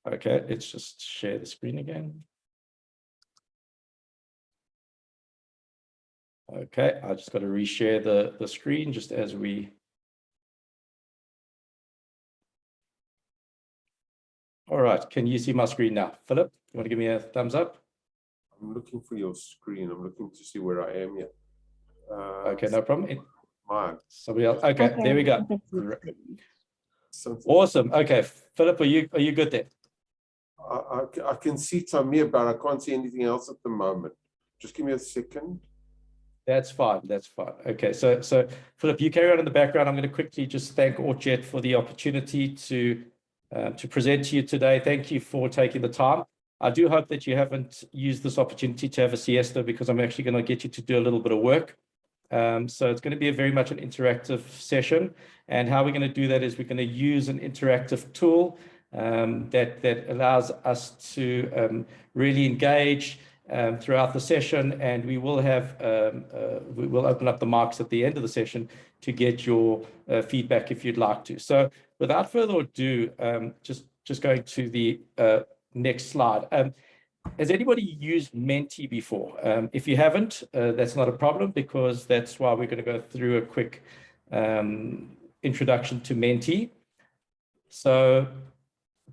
Okay, let's just share the screen again. Okay, I just got to reshare the screen just as we. All right, can you see my screen now? Philip, you want to give me a thumbs up? I'm looking for your screen. I'm looking to see where I am here. Okay, no problem. Mine. Somebody else. Okay, there we go. Awesome. Okay, Philip, are you good there? I can see Tamir, but I can't see anything else at the moment. Just give me a second. That's fine. That's fine. Okay, so Philip, you carry on in the background. I'm going to quickly just thank Orjet for the opportunity to present to you today. Thank you for taking the time. I do hope that you haven't used this opportunity to have a siesta, because I'm actually going to get you to do a little bit of work. So it's going to be very much an interactive session. And how we're going to do that is we're going to use an interactive tool that allows us to really engage throughout the session. And we will have, we will open up the mics at the end of the session to get your feedback if you'd like to. So without further ado, just going to the next slide. Has anybody used Mentee before? If you haven't, that's not a problem, because that's why we're going to go through a quick introduction to Mentee. So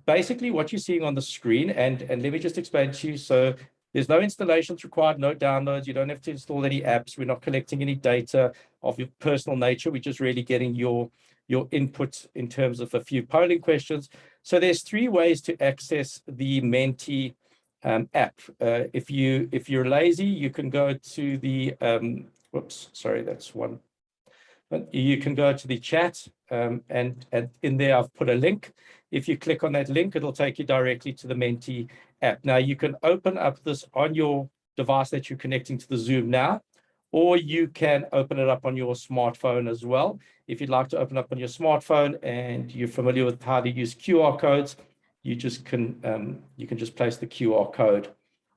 basically what you're seeing on the screen, and let me just explain to you. So there's no installations required, no downloads. You don't have to install any apps. We're not collecting any data of your personal nature. We're just really getting your input in terms of a few polling questions. So there's 3 ways to access the Mentee app. If you're lazy, you can go to the whoops, sorry, that's one. But you can go to the chat, and in there I've put a link. If you click on that link, it'll take you directly to the Mentee app. Now you can open up this on your device that you're connecting to the Zoom now, or you can open it up on your smartphone as well. If you'd like to open up on your smartphone and you're familiar with how to use QR codes, you can just place the QR code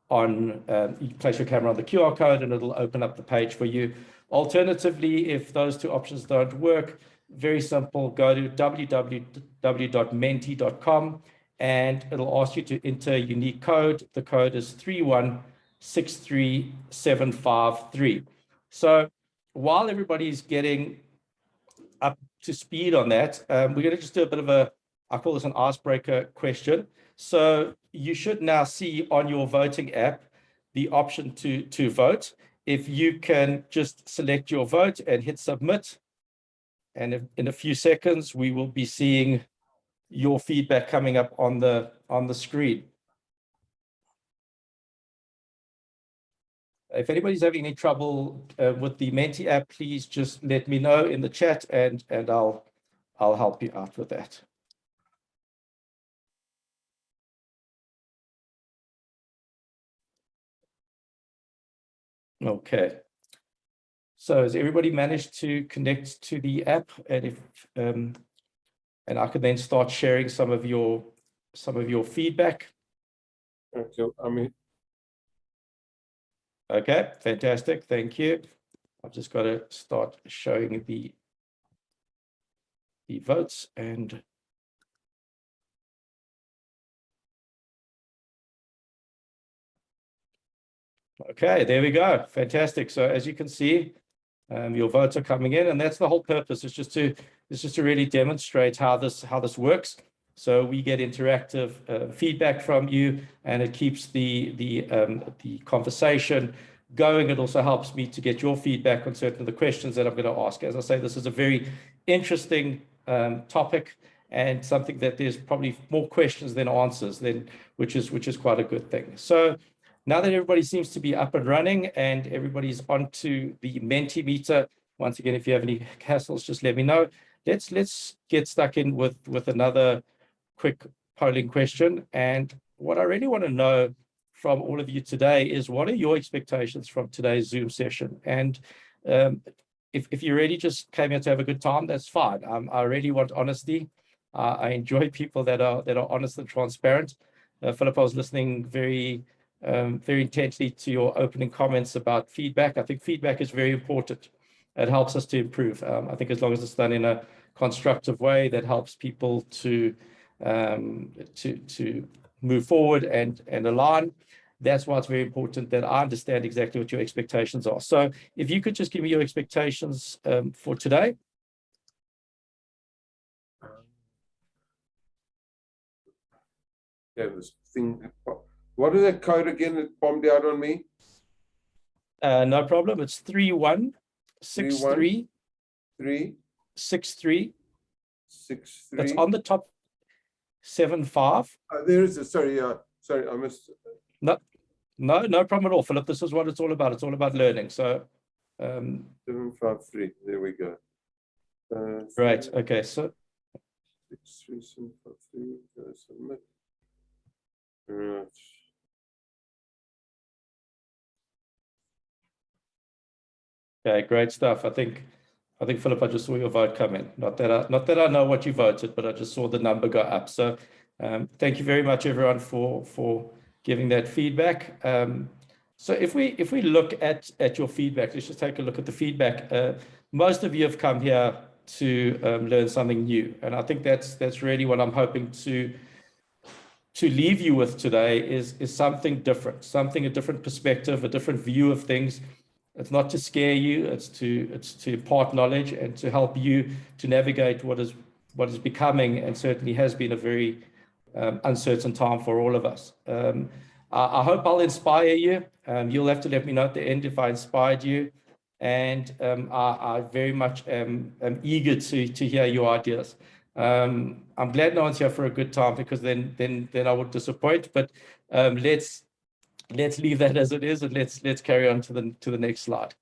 on, you place your camera on the QR code and it'll open up the page for you. Alternatively, if those 2 options don't work, very simple, go to www.mentee.com and it'll ask you to enter a unique code. The code is 3163753. So while everybody's getting up to speed on that, we're going to just do a bit of a, I call this an icebreaker question. So you should now see on your voting app the option to vote. If you can just select your vote and hit submit, and in a few seconds we will be seeing your feedback coming up on the screen. If anybody's having any trouble with the Mentee app, please just let me know in the chat, and I'll help you out with that. Okay. So has everybody managed to connect to the app? And if and I can then start sharing some of your feedback. Okay, I mean. Okay, fantastic. Thank you. I've just got to start showing the votes and okay, there we go. Fantastic. So as you can see, your votes are coming in, and that's the whole purpose. It's just to really demonstrate how this works. So we get interactive feedback from you, and it keeps the conversation going. It also helps me to get your feedback on certain of the questions that I'm going to ask. As I say, this is a very interesting topic, and something that there's probably more questions than answers, which is quite a good thing. So now that everybody seems to be up and running and everybody's onto the Mentee meter, once again, if you have any hassles, just let me know. Let's get stuck in with another quick polling question. And what I really want to know from all of you today is, what are your expectations from today's Zoom session? And if you really just came here to have a good time, that's fine. I really want honesty. I enjoy people that are honest and transparent. Philip, I was listening very intensely to your opening comments about feedback. I think feedback is very important. It helps us to improve. I think as long as it's done in a constructive way, that helps people to move forward and align. That's why it's very important that I understand exactly what your expectations are. So if you could just give me your expectations for today. Yeah, this thing. What is that code again that bombed out on me? No problem. It's 3163 63. 63. That's on the top 75. There is a sorry, sorry, I missed. No problem at all, Philip. This is what it's all about. It's all about learning. So 753. There we go. Right. Okay. So 63753. Submit. Right. okay, great stuff. I think Philip, I just saw your vote come in. Not that I know what you voted, but I just saw the number go up. So thank you very much, everyone, for giving that feedback. So if we look at your feedback, let's just take a look at the feedback. Most of you have come here to learn something new, and I think that's really what I'm hoping to leave you with today is something different, a different perspective, a different view of things. It's not to scare you, it's to impart knowledge and to help you to navigate what is becoming and certainly has been a very uncertain time for all of us. I hope I'll inspire you. You'll have to let me know at the end if I inspired you. And I very much am eager to hear your ideas. I'm glad no one's here for a good time, because then I would disappoint. But let's leave that as it is, and let's carry on to the next slide.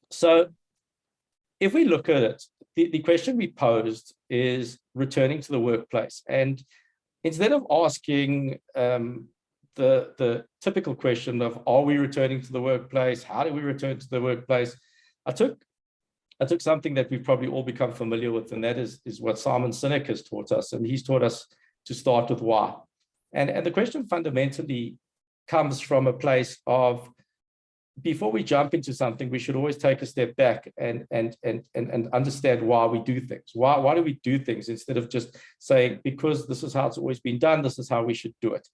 So if we look at it, the question we posed is returning to the workplace. And instead of asking the typical question of, are we returning to the workplace? How do we return to the workplace? I took something that we've probably all become familiar with, and that is what Simon Sinek has taught us. And he's taught us to start with why. And the question fundamentally comes from a place of, before we jump into something, we should always take a step back and understand why we do things. Why do we do things, instead of just saying, because this is how it's always been done, this is how we should do it.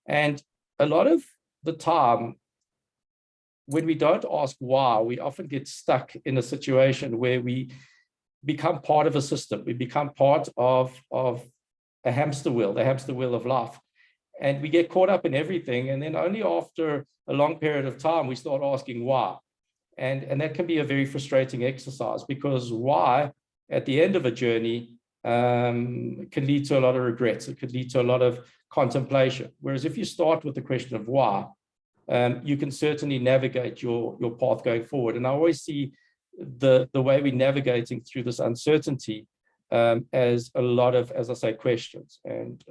And a lot of the time, when we don't ask why, we often get stuck in a situation where we become part of a system. We become part of a hamster wheel, the hamster wheel of life. And we get caught up in everything. And then only after a long period of time, we start asking why. And that can be a very frustrating exercise, because why, at the end of a journey, can lead to a lot of regrets. It could lead to a lot of contemplation. Whereas if you start with the question of why, you can certainly navigate your path going forward. And I always see the way we're navigating through this uncertainty as a lot of, as I say, questions. And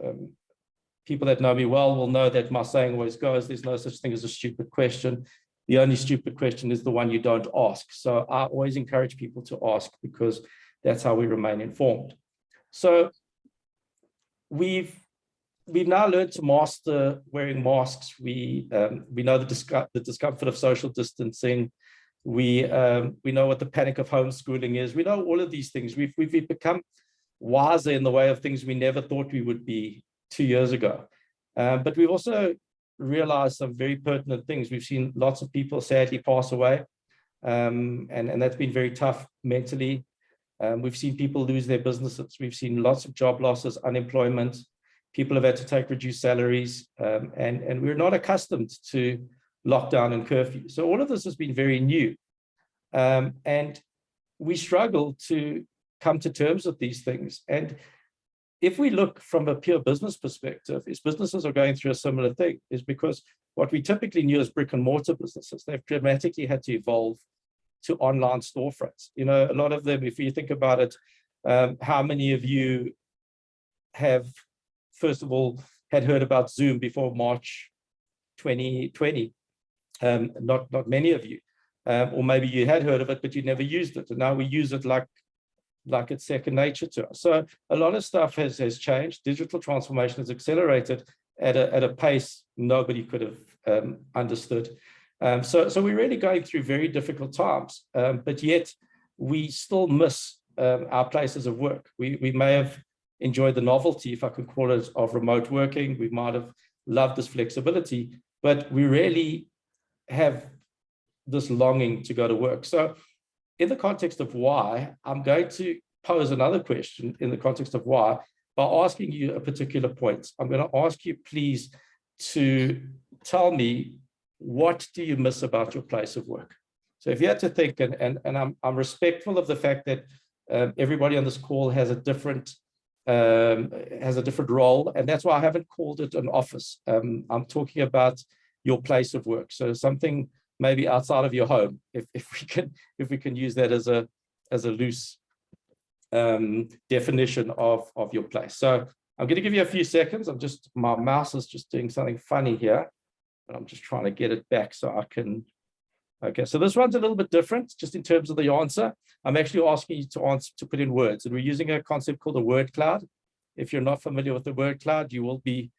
people that know me well will know that my saying always goes, there's no such thing as a stupid question. The only stupid question is the one you don't ask. So I always encourage people to ask, because that's how we remain informed. So we've now learned to master wearing masks. We know the discomfort of social distancing. We know what the panic of homeschooling is. We know all of these things. We've become wiser in the way of things we never thought we would be 2 years ago. But we've also realized some very pertinent things. We've seen lots of people sadly pass away, and that's been very tough mentally. We've seen people lose their businesses. We've seen lots of job losses, unemployment. People have had to take reduced salaries, and we're not accustomed to lockdown and curfew. So all of this has been very new. And we struggle to come to terms with these things. And if we look from a pure business perspective, is businesses are going through a similar thing, is because what we typically knew as brick and mortar businesses, they've dramatically had to evolve to online storefronts. You know, a lot of them, if you think about it, how many of you have, first of all, had heard about Zoom before March 2020? Not many of you. Or maybe you had heard of it, but you never used it. And now we use it like it's second nature to us. So a lot of stuff has changed. Digital transformation has accelerated at a pace nobody could have understood. So we're really going through very difficult times, but yet we still miss our places of work. We may have enjoyed the novelty, if I could call it, of remote working. We might have loved this flexibility, but we really have this longing to go to work. So in the context of why, I'm going to pose another question in the context of why by asking you a particular point. I'm going to ask you, please, to tell me, what do you miss about your place of work? So if you had to think, and I'm respectful of the fact that everybody on this call has a different role, and that's why I haven't called it an office. I'm talking about your place of work. So something maybe outside of your home, if we can use that as a loose definition of your place. So I'm going to give you a few seconds. My mouse is just doing something funny here, and I'm just trying to get it back so I can. Okay, so this one's a little bit different, just in terms of the answer. I'm actually asking you to put in words, and we're using a concept called a word cloud. If you're not familiar with the word cloud, you will be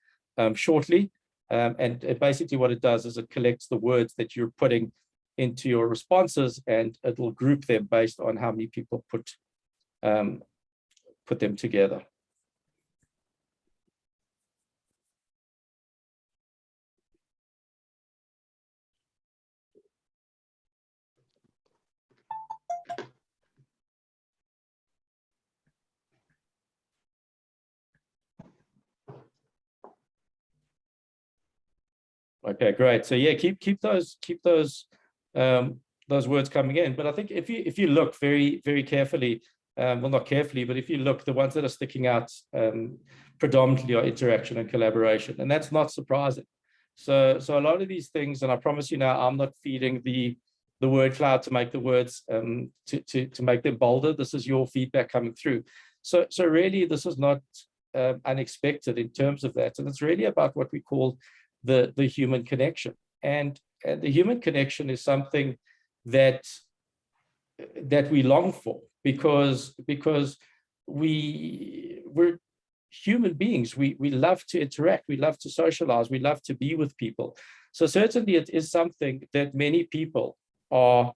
shortly. And basically what it does is it collects the words that you're putting into your responses, and it will group them based on how many people put them together. Okay, great. So yeah, keep those words coming in. But I think if you look very, very carefully, well, not carefully, but if you look, the ones that are sticking out predominantly are interaction and collaboration, and that's not surprising. So a lot of these things, and I promise you now, I'm not feeding the word cloud to make the words to make them bolder. This is your feedback coming through. So really, this is not unexpected in terms of that, and it's really about what we call the human connection, and the human connection is something that we long for, because we're human beings. We love to interact, we love to socialize, we love to be with people. So certainly it is something that many people are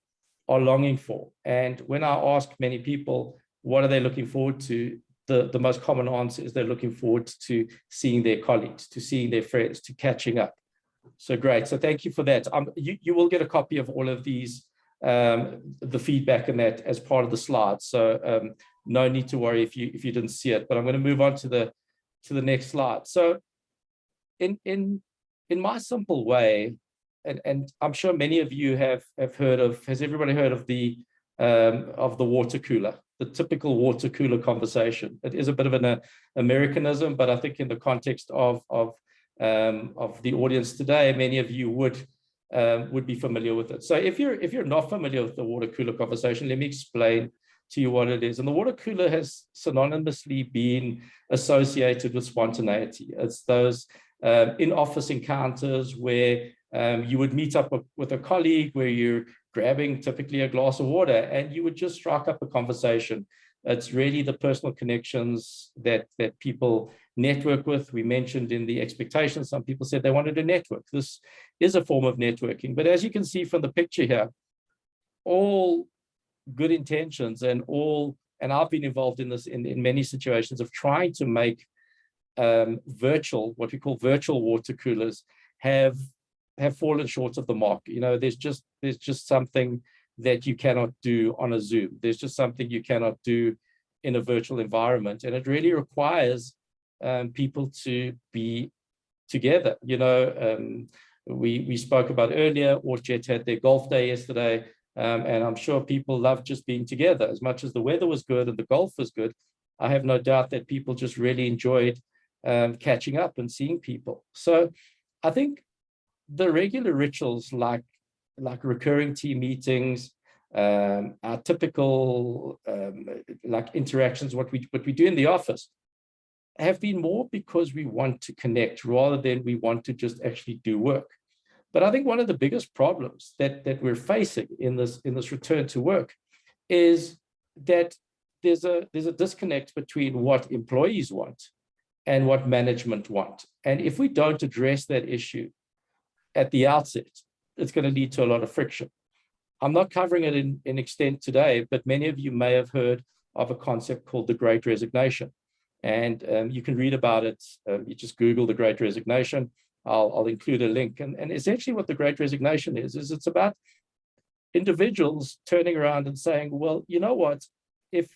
longing for. And when I ask many people what are they looking forward to, the most common answer is they're looking forward to seeing their colleagues, to seeing their friends, to catching up. So great. So thank you for that. You will get a copy of all of these, the feedback and that as part of the slides. So no need to worry if you didn't see it. But I'm going to move on to the next slide. So in my simple way, and I'm sure many of you have heard of. Has everybody heard of the water cooler? The typical water cooler conversation. It is a bit of an Americanism, but I think in the context of the audience today, many of you would be familiar with it. So if you're not familiar with the water cooler conversation, let me explain to you what it is. And the water cooler has synonymously been associated with spontaneity. It's those in-office encounters where you would meet up with a colleague, where you're grabbing typically a glass of water, and you would just strike up a conversation. It's really the personal connections that people network with. We mentioned in the expectations, some people said they wanted to network. This is a form of networking. But as you can see from the picture here, all good intentions and I've been involved in this in many situations of trying to make what we call virtual water coolers have fallen short of the mark. You know, there's just something that you cannot do on a Zoom. There's just something you cannot do in a virtual environment, and it really requires people to be together. You know, we spoke about earlier, Orchard had their golf day yesterday, and I'm sure people love just being together. As much as the weather was good and the golf was good, I have no doubt that people just really enjoyed catching up and seeing people. So I think the regular rituals like recurring team meetings, our typical like interactions, what we do in the office, have been more because we want to connect rather than we want to just actually do work. But I think one of the biggest problems that we're facing in this return to work is that there's a disconnect between what employees want and what management want. And if we don't address that issue at the outset, it's going to lead to a lot of friction. I'm not covering it in extent today, but many of you may have heard of a concept called the Great Resignation. And you can read about it. You just Google the Great Resignation. I'll include a link. And essentially what the Great Resignation is it's about individuals turning around and saying, well, you know what, if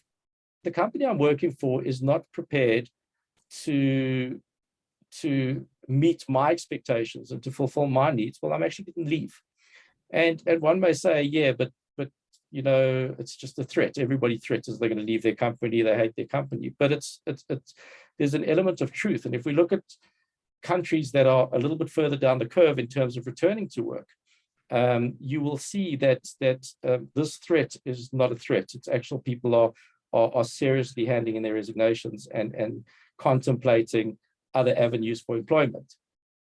the company I'm working for is not prepared to meet my expectations and to fulfill my needs, well, I'm actually going to leave. And one may say, yeah, but you know, it's just a threat. Everybody threatens they're going to leave their company, they hate their company. But it's there's an element of truth. And if we look at countries that are a little bit further down the curve in terms of returning to work, you will see that this threat is not a threat. It's actual people are seriously handing in their resignations and contemplating other avenues for employment.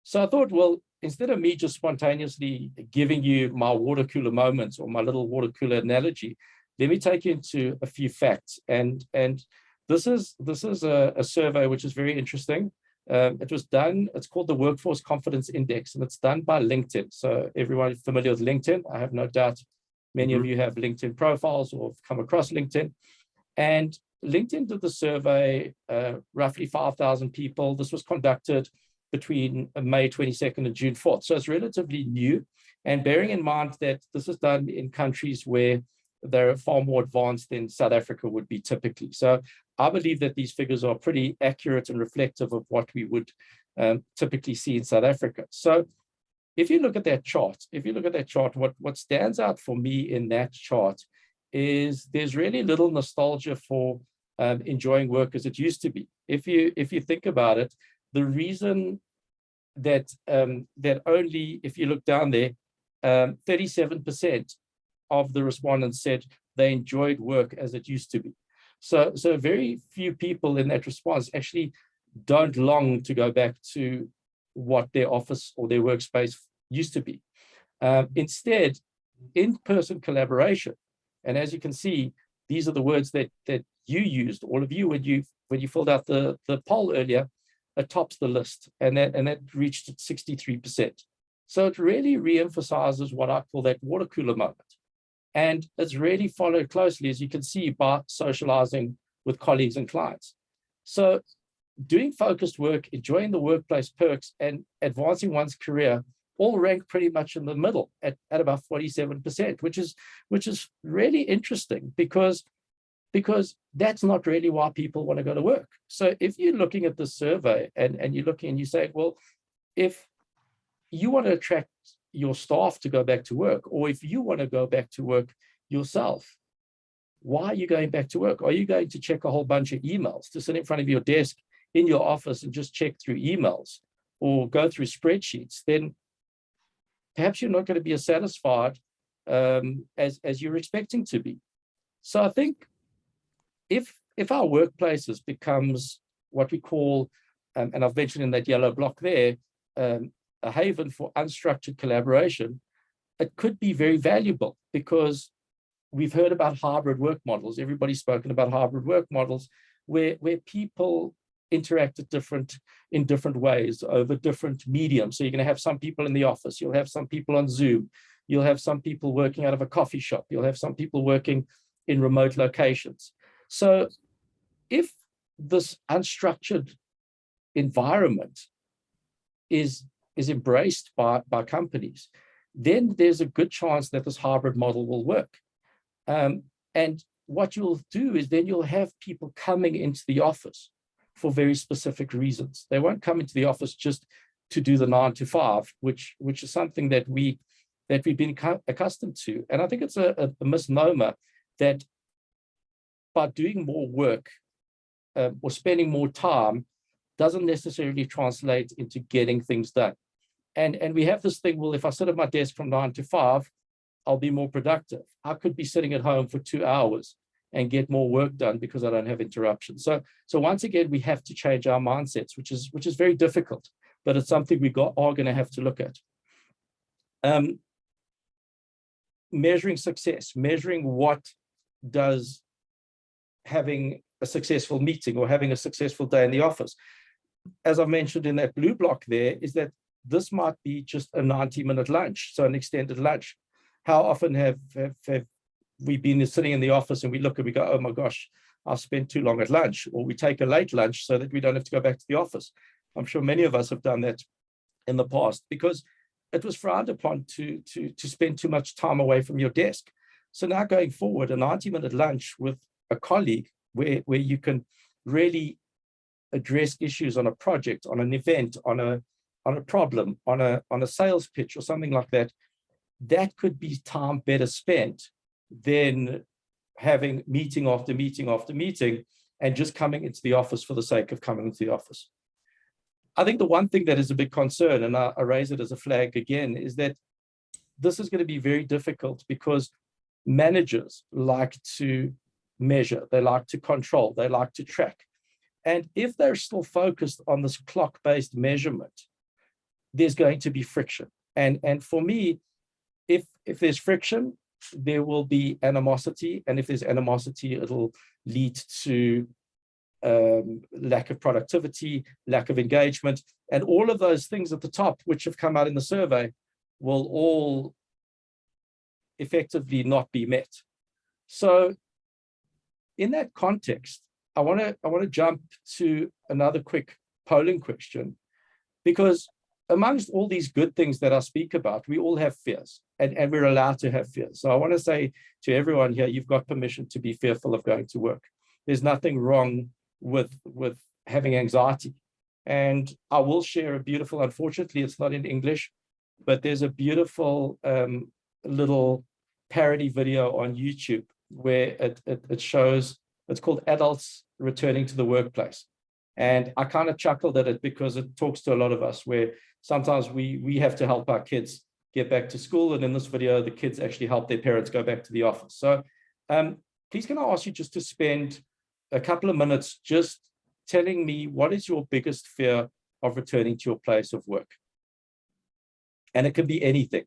So I thought, well, instead of me just spontaneously giving you my water cooler moments or my little water cooler analogy, let me take you into a few facts. And this is a survey which is very interesting. It was done, it's called the Workforce Confidence Index, and it's done by LinkedIn. So everyone familiar with LinkedIn, I have no doubt many of you have LinkedIn profiles or have come across LinkedIn. And LinkedIn did the survey, roughly 5,000 people. This was conducted between May 22nd and June 4th. So it's relatively new. And bearing in mind that this is done in countries where they're far more advanced than South Africa would be typically. So I believe that these figures are pretty accurate and reflective of what we would typically see in South Africa. So if you look at that chart, what stands out for me in that chart is there's really little nostalgia for enjoying work as it used to be. If you think about it, the reason that only, if you look down there, 37% of the respondents said they enjoyed work as it used to be. So very few people in that response actually don't long to go back to what their office or their workspace used to be. Instead, in-person collaboration, and as you can see, these are the words that you used, all of you, when you filled out the poll earlier, it tops the list, and that reached 63%. So it really re-emphasizes what I call that water cooler moment. And it's really followed closely, as you can see, by socializing with colleagues and clients. So doing focused work, enjoying the workplace perks, and advancing one's career all rank pretty much in the middle at about 47%, which is really interesting because that's not really why people want to go to work. So if you're looking at the survey and you're looking and you say, well, if you want to attract your staff to go back to work, or if you want to go back to work yourself, why are you going back to work? Are you going to check a whole bunch of emails, to sit in front of your desk in your office and just check through emails or go through spreadsheets? Then perhaps you're not going to be as satisfied as you're expecting to be. So I think if our workplaces becomes what we call, and I've mentioned in that yellow block there, a haven for unstructured collaboration, it could be very valuable, because we've heard about hybrid work models. Everybody's spoken about hybrid work models where people interact in different ways over different mediums. So you're going to have some people in the office, you'll have some people on Zoom, you'll have some people working out of a coffee shop, you'll have some people working in remote locations. So if this unstructured environment is embraced by companies, then there's a good chance that this hybrid model will work. And what you'll do is then you'll have people coming into the office for very specific reasons. They won't come into the office just to do the 9 to 5, which is something that we've been accustomed to. And I think it's a misnomer that by doing more work or spending more time doesn't necessarily translate into getting things done. And we have this thing, well, if I sit at my desk from 9 to 5, I'll be more productive. I could be sitting at home for 2 hours and get more work done because I don't have interruptions. So once again, we have to change our mindsets, which is very difficult, but it's something we are going to have to look at. Measuring success, measuring what does having a successful meeting or having a successful day in the office. As I mentioned in that blue block there, is that this might be just a 90-minute lunch, so an extended lunch. How often have we been sitting in the office and we look and we go, oh my gosh, I've spent too long at lunch, or we take a late lunch so that we don't have to go back to the office. I'm sure many of us have done that in the past because it was frowned upon to spend too much time away from your desk. So now going forward, a 90-minute lunch with a colleague where you can really address issues on a project, on an event, on a problem, on a sales pitch or something like that, that could be time better spent than having meeting after meeting after meeting and just coming into the office for the sake of coming into the office. I think the one thing that is a big concern, and I raise it as a flag again, is that this is going to be very difficult because managers like to measure, they like to control, they like to track. And if they're still focused on this clock-based measurement, there's going to be friction. And for me, if there's friction, there will be animosity. And if there's animosity, it'll lead to lack of productivity, lack of engagement, and all of those things at the top, which have come out in the survey, will all effectively not be met. So in that context, I want to jump to another quick polling question, because amongst all these good things that I speak about, we all have fears, and we're allowed to have fears. So I want to say to everyone here, you've got permission to be fearful of going to work. There's nothing wrong with having anxiety. And I will share a beautiful, unfortunately, it's not in English, but there's a beautiful little parody video on YouTube where it shows, it's called Adults Returning to the Workplace. And I kind of chuckled at it because it talks to a lot of us where sometimes we have to help our kids get back to school. And in this video, the kids actually help their parents go back to the office. So please can I ask you just to spend a couple of minutes just telling me what is your biggest fear of returning to your place of work? And it can be anything.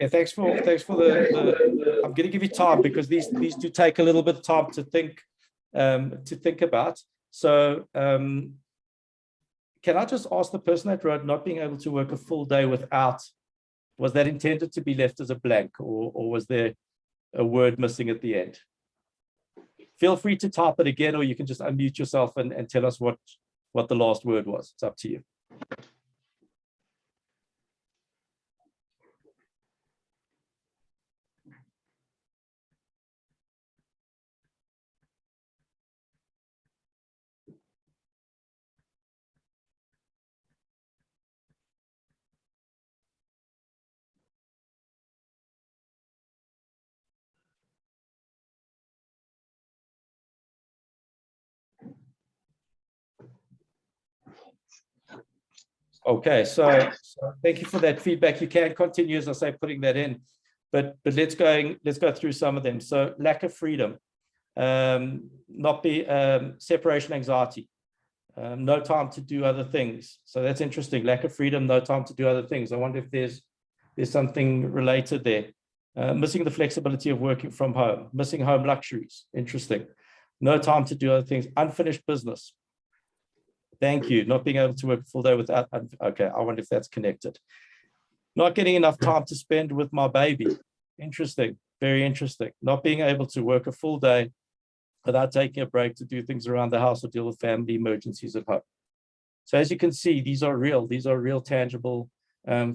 Yeah, thanks for the I'm going to give you time because these do take a little bit of time to think about. So can I just ask the person that wrote not being able to work a full day without, was that intended to be left as a blank, or was there a word missing at the end? Feel free to type it again, or you can just unmute yourself and tell us what the last word was. It's up to you. Okay, so thank you for that feedback. You can continue, as I say, putting that in, but let's go through some of them. So lack of freedom, separation anxiety, no time to do other things. So that's interesting. Lack of freedom, no time to do other things. I wonder if there's something related there. Missing the flexibility of working from home, missing home luxuries. Interesting. No time to do other things. Unfinished business. Thank you. Not being able to work a full day without, okay, I wonder if that's connected. Not getting enough time to spend with my baby. Interesting. Very interesting. Not being able to work a full day without taking a break to do things around the house or deal with family emergencies at home. So as you can see, these are real tangible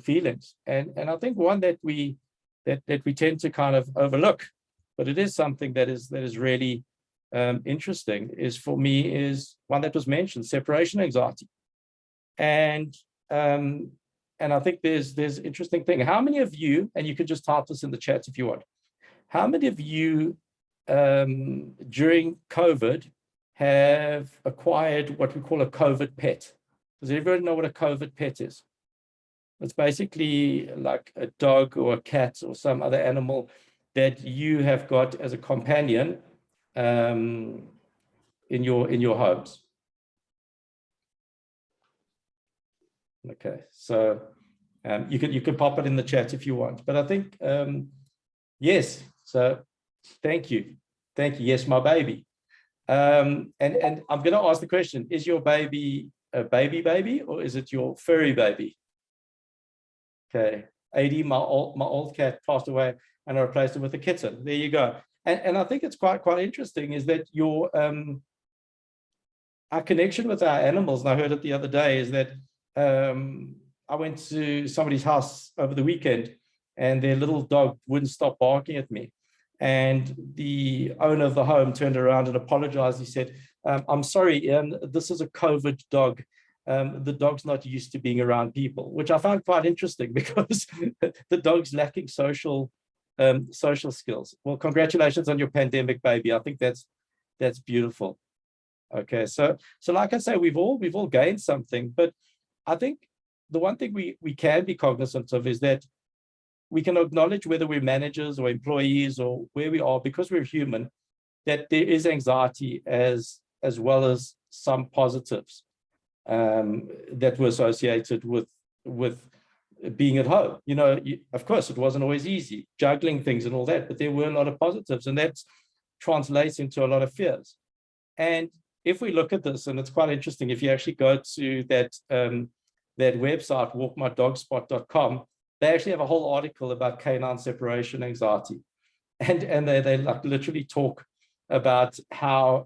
feelings. And I think one that we tend to kind of overlook, but it is something that is really interesting, is for me is one that was mentioned: separation anxiety. And I think there's interesting thing. How many of you, and you can just type this in the chat if you want, how many of you during COVID have acquired what we call a Covert Pet? Does everyone know what a Covert Pet is? It's basically like a dog or a cat or some other animal that you have got as a companion in your homes. Okay, so you can pop it in the chat if you want, but I think yes. So thank you. Yes, my baby. And I'm going to ask the question: is your baby a baby, or is it your furry baby? Okay, AD, my old cat passed away, and I replaced it with a kitten. There you go. And I think it's quite interesting is that your our connection with our animals, and I heard it the other day, is that I went to somebody's house over the weekend, and their little dog wouldn't stop barking at me. And the owner of the home turned around and apologized. He said, "I'm sorry, Ian, this is a COVID dog. The dog's not used to being around people," which I found quite interesting because the dog's lacking social skills. Well, congratulations on your pandemic baby. I think that's beautiful. Okay, so like I say, we've all gained something, but I think the one thing we can be cognizant of is that we can acknowledge, whether we're managers or employees or where we are, because we're human, that there is anxiety as well as some positives that were associated with being at home. You know, of course, it wasn't always easy, juggling things and all that, but there were a lot of positives, and that translates into a lot of fears. And if we look at this, and it's quite interesting, if you actually go to that website, walkmydogspot.com, they actually have a whole article about canine separation anxiety. And they like literally talk about how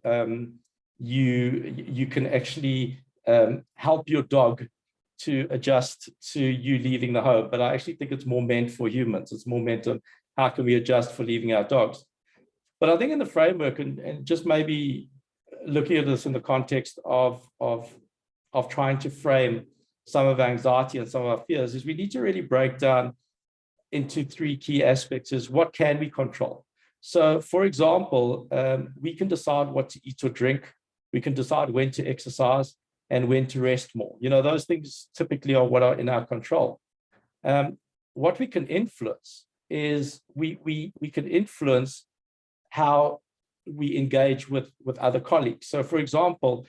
you can actually help your dog to adjust to you leaving the home. But I actually think it's more meant for humans. It's more meant on how can we adjust for leaving our dogs. But I think in the framework, and just maybe looking at this in the context of trying to frame some of our anxiety and some of our fears, is we need to really break down into three key aspects. Is what can we control? So, for example, we can decide what to eat or drink. We can decide when to exercise and when to rest more. You know, those things typically are what are in our control. What we can influence is we can influence how we engage with other colleagues. So, for example,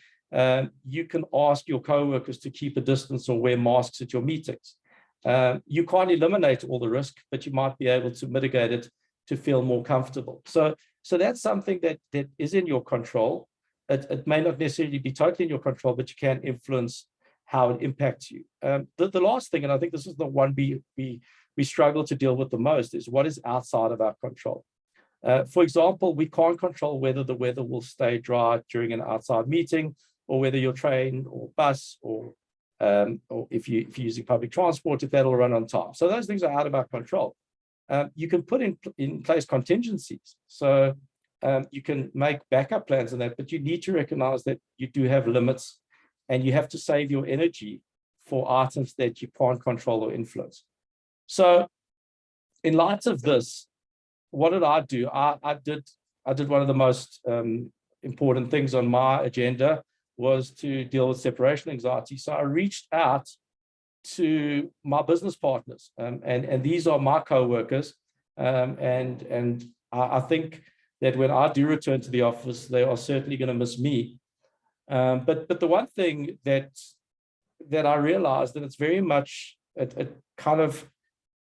you can ask your co-workers to keep a distance or wear masks at your meetings. You can't eliminate all the risk, but you might be able to mitigate it to feel more comfortable. So that's something that is in your control. It may not necessarily be totally in your control, but you can influence how it impacts you. The last thing, and I think this is the one we struggle to deal with the most, is what is outside of our control. For example, we can't control whether the weather will stay dry during an outside meeting, or whether your train or bus or if you're using public transport, if that'll run on time. So those things are out of our control. You can put in place contingencies. So you can make backup plans on that, but you need to recognize that you do have limits, and you have to save your energy for items that you can't control or influence. So in light of this, what did I do? I did one of the most important things on my agenda, was to deal with separation anxiety. So I reached out to my business partners, and these are my co-workers, and I think that when I do return to the office, they are certainly going to miss me. But the one thing that I realized, and it's very much, it kind of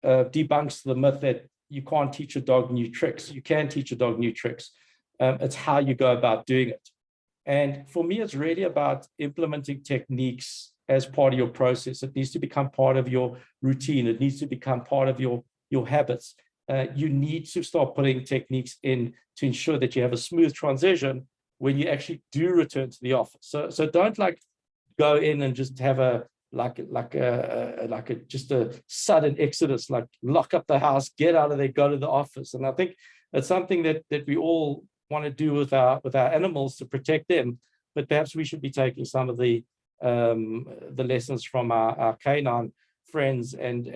debunks the myth that you can't teach a dog new tricks. You can teach a dog new tricks. It's how you go about doing it. And for me, it's really about implementing techniques as part of your process. It needs to become part of your routine. It needs to become part of your habits. you need to start putting techniques in to ensure that you have a smooth transition when you actually do return to the office. So don't like go in and just have a just a sudden exodus, like lock up the house, get out of there, go to the office. And I think it's something that we all want to do with our animals to protect them, but perhaps we should be taking some of the lessons from our canine friends and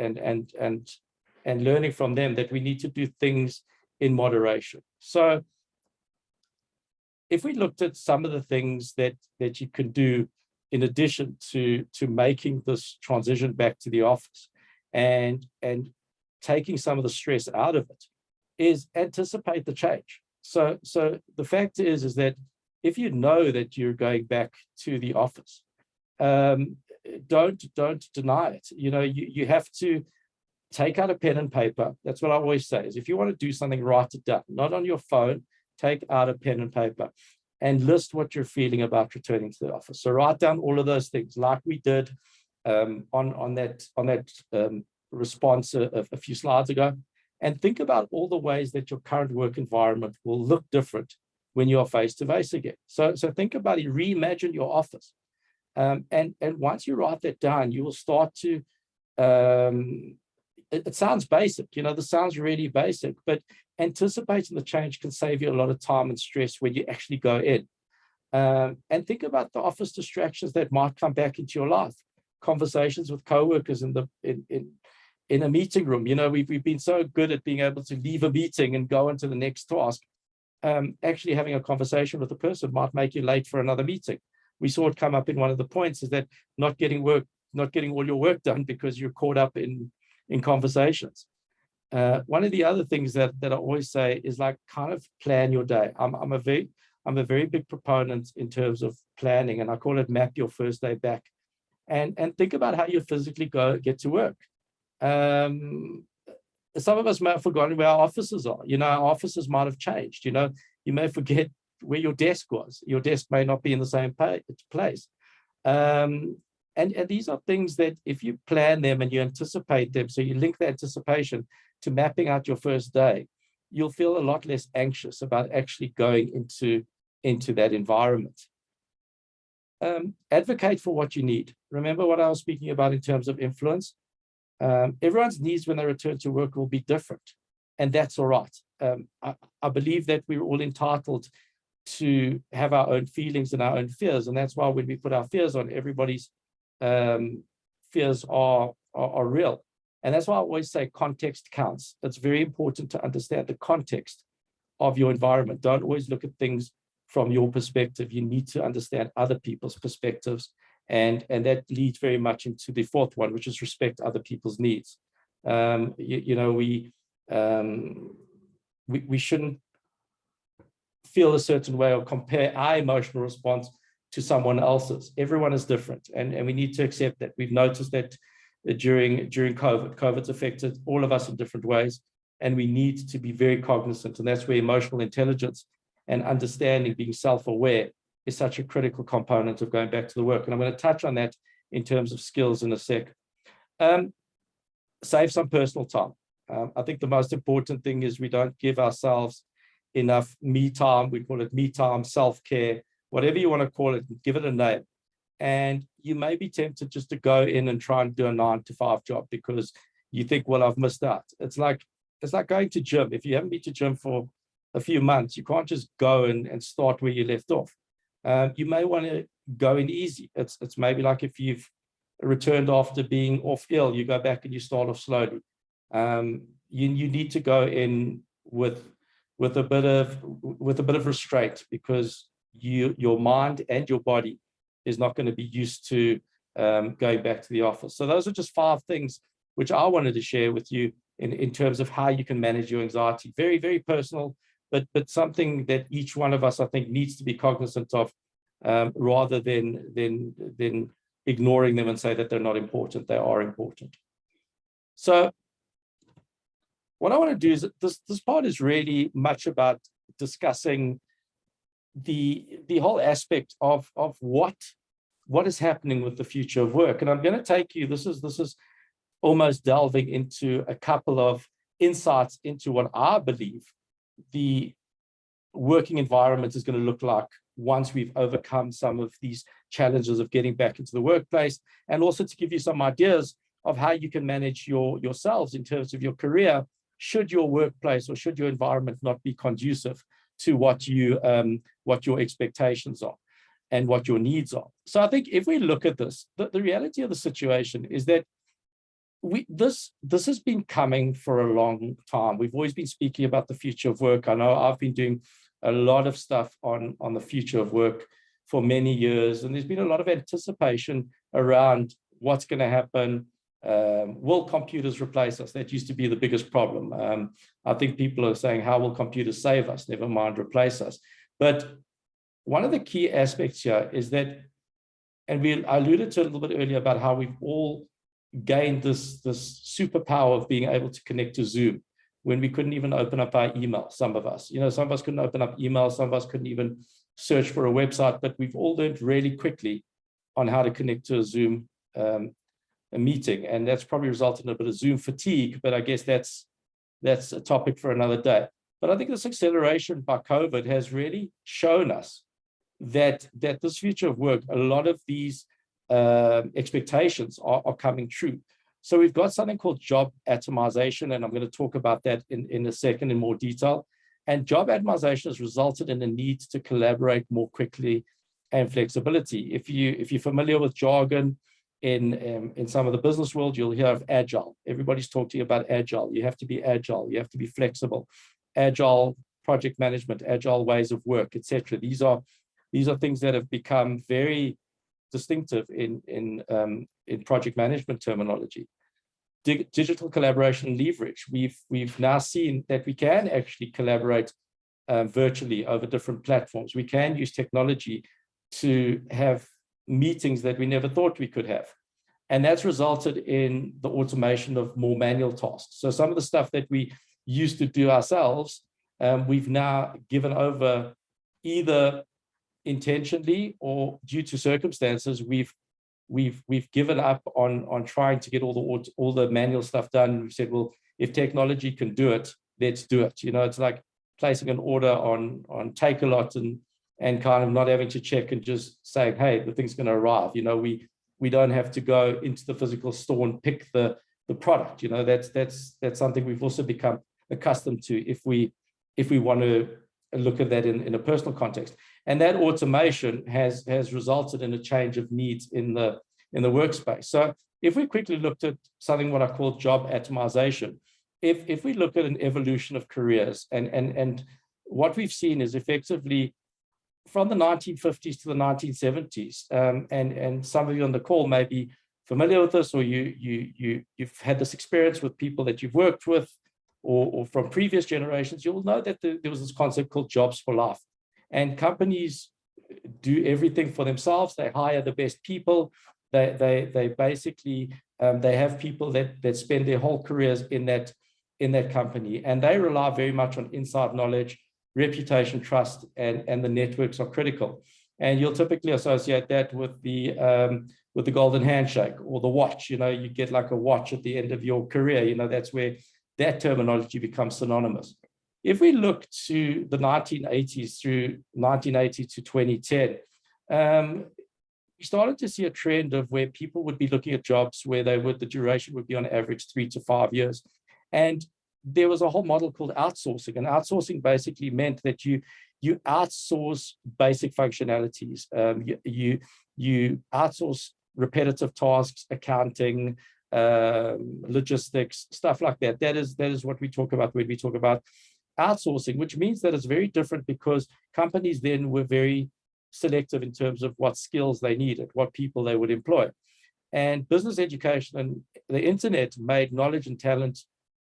learning from them that we need to do things in moderation. So if we looked at some of the things that you can do in addition to making this transition back to the office and taking some of the stress out of it, is anticipate the change. So the fact is that if you know that you're going back to the office, don't deny it. You have to take out a pen and paper. That's what I always say, is if you want to do something, write it down, not on your phone. Take out a pen and paper and list what you're feeling about returning to the office. So write down all of those things, like we did on that response a few slides ago, and think about all the ways that your current work environment will look different when you are face to face again. So think about it, reimagine your office, and once you write that down, you will start to. It sounds basic, this sounds really basic, but anticipating the change can save you a lot of time and stress when you actually go in. And think about the office distractions that might come back into your life. Conversations with coworkers in a meeting room. We've been so good at being able to leave a meeting and go into the next task. Actually having a conversation with a person might make you late for another meeting. We saw it come up in one of the points, is that not getting all your work done because you're caught up in conversations. One of the other things that I always say is, like, kind of plan your day. I'm a very big proponent in terms of planning, and I call it map your first day back, and think about how you physically get to work. Some of us may have forgotten where our offices are. Our offices might have changed. You may forget where your desk was. Your desk may not be in the same place. And these are things that if you plan them and you anticipate them, so you link the anticipation to mapping out your first day, you'll feel a lot less anxious about actually going into that environment. Advocate for what you need. Remember what I was speaking about in terms of influence. Everyone's needs when they return to work will be different, and that's all right. I believe that we're all entitled to have our own feelings and our own fears, and that's why when we put our fears on, everybody's fears are real. And that's why I always say context counts. It's very important to understand the context of your environment. Don't always look at things from your perspective. You need to understand other people's perspectives. And that leads very much into the fourth one, which is respect other people's needs. We shouldn't feel a certain way or compare our emotional response to someone else's. Everyone is different, and we need to accept that. We've noticed that during COVID's affected all of us in different ways, and we need to be very cognizant, and that's where emotional intelligence and understanding, being self-aware, is such a critical component of going back to the work. And I'm going to touch on that in terms of skills in a sec. Save some personal time. I think the most important thing is we don't give ourselves enough me time. We call it me time, self-care, whatever you want to call it, give it a name. And you may be tempted just to go in and try and do a 9-to-5 job because you think, well, I've missed out. It's like going to gym. If you haven't been to gym for a few months, you can't just go and start where you left off. You may want to go in easy. It's maybe like if you've returned after being off ill, you go back and you start off slowly. You need to go in with a bit of restraint, because your mind and your body is not going to be used to going back to the office. So those are just 5 things which I wanted to share with you in terms of how you can manage your anxiety. Very, very personal, but something that each one of us, I think, needs to be cognizant of, rather than ignoring them and say that they're not important. They are important. So what I want to do is, this part is really much about discussing the whole aspect of what is happening with the future of work. And I'm going to take you, this is almost delving into a couple of insights into what I believe the working environment is going to look like once we've overcome some of these challenges of getting back into the workplace, and also to give you some ideas of how you can manage yourselves in terms of your career, should your workplace or should your environment not be conducive to what your expectations are and what your needs are. So I think if we look at this, the reality of the situation is that this has been coming for a long time. We've always been speaking about the future of work. I know I've been doing a lot of stuff on the future of work for many years, and there's been a lot of anticipation around what's going to happen. Will computers replace us? That used to be the biggest problem. I think people are saying, how will computers save us? Never mind replace us. But one of the key aspects here is that, and I alluded to it a little bit earlier about how we've all gained this superpower of being able to connect to Zoom when we couldn't even open up our email. Some of us couldn't open up email, some of us couldn't even search for a website, but we've all learned really quickly on how to connect to a Zoom a meeting, and that's probably resulted in a bit of Zoom fatigue, but I guess that's a topic for another day. But I think this acceleration by COVID has really shown us that this future of work, a lot of these expectations are coming true. So we've got something called job atomization, and I'm going to talk about that in a second in more detail. And job atomization has resulted in a need to collaborate more quickly and flexibility. If you're familiar with jargon in some of the business world, you'll hear of agile. Everybody's talking about agile. You have to be agile. You have to be flexible. Agile project management, agile ways of work, etc. These are things that have become very distinctive in project management terminology. Digital collaboration leverage. We've now seen that we can actually collaborate virtually over different platforms. We can use technology to have meetings that we never thought we could have. And that's resulted in the automation of more manual tasks. So some of the stuff that we used to do ourselves, we've now given over, either intentionally or due to circumstances. We've given up on trying to get all the manual stuff done. We've said, well, if technology can do it, let's do it. It's like placing an order on Take-A-Lot and kind of not having to check and just saying, hey, the thing's going to arrive. We don't have to go into the physical store and pick the product. That's something we've also become accustomed to if we want to look at that in a personal context. And that automation has resulted in a change of needs in the workspace. So if we quickly looked at something what I call job atomization, if we look at an evolution of careers, and what we've seen is effectively from the 1950s to the 1970s, and some of you on the call may be familiar with this, or you've had this experience with people that you've worked with, or from previous generations, you'll know that there was this concept called jobs for life. And companies do everything for themselves. They hire the best people. They basically they have people that spend their whole careers in that company, and they rely very much on inside knowledge, reputation, trust, and the networks are critical. And you'll typically associate that with the golden handshake or the watch. You get like a watch at the end of your career. That's where that terminology becomes synonymous. If we look to the 1980s through 1980 to 2010, we started to see a trend of where people would be looking at jobs where the duration would be on average 3 to 5 years. And there was a whole model called outsourcing. And outsourcing basically meant that you outsource basic functionalities. You outsource repetitive tasks, accounting, logistics, stuff like that. That is what we talk about when we talk about outsourcing, which means that it's very different because companies then were very selective in terms of what skills they needed, what people they would employ. And business education and the internet made knowledge and talent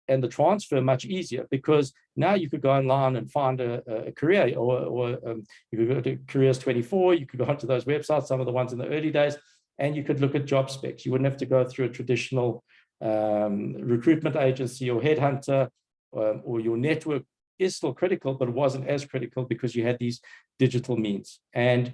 and the transfer much easier, because now you could go online and find a career, or you could go to Careers 24, you could go onto those websites, some of the ones in the early days, and you could look at job specs. You wouldn't have to go through a traditional recruitment agency or headhunter, or your network is still critical, but it wasn't as critical because you had these digital means. And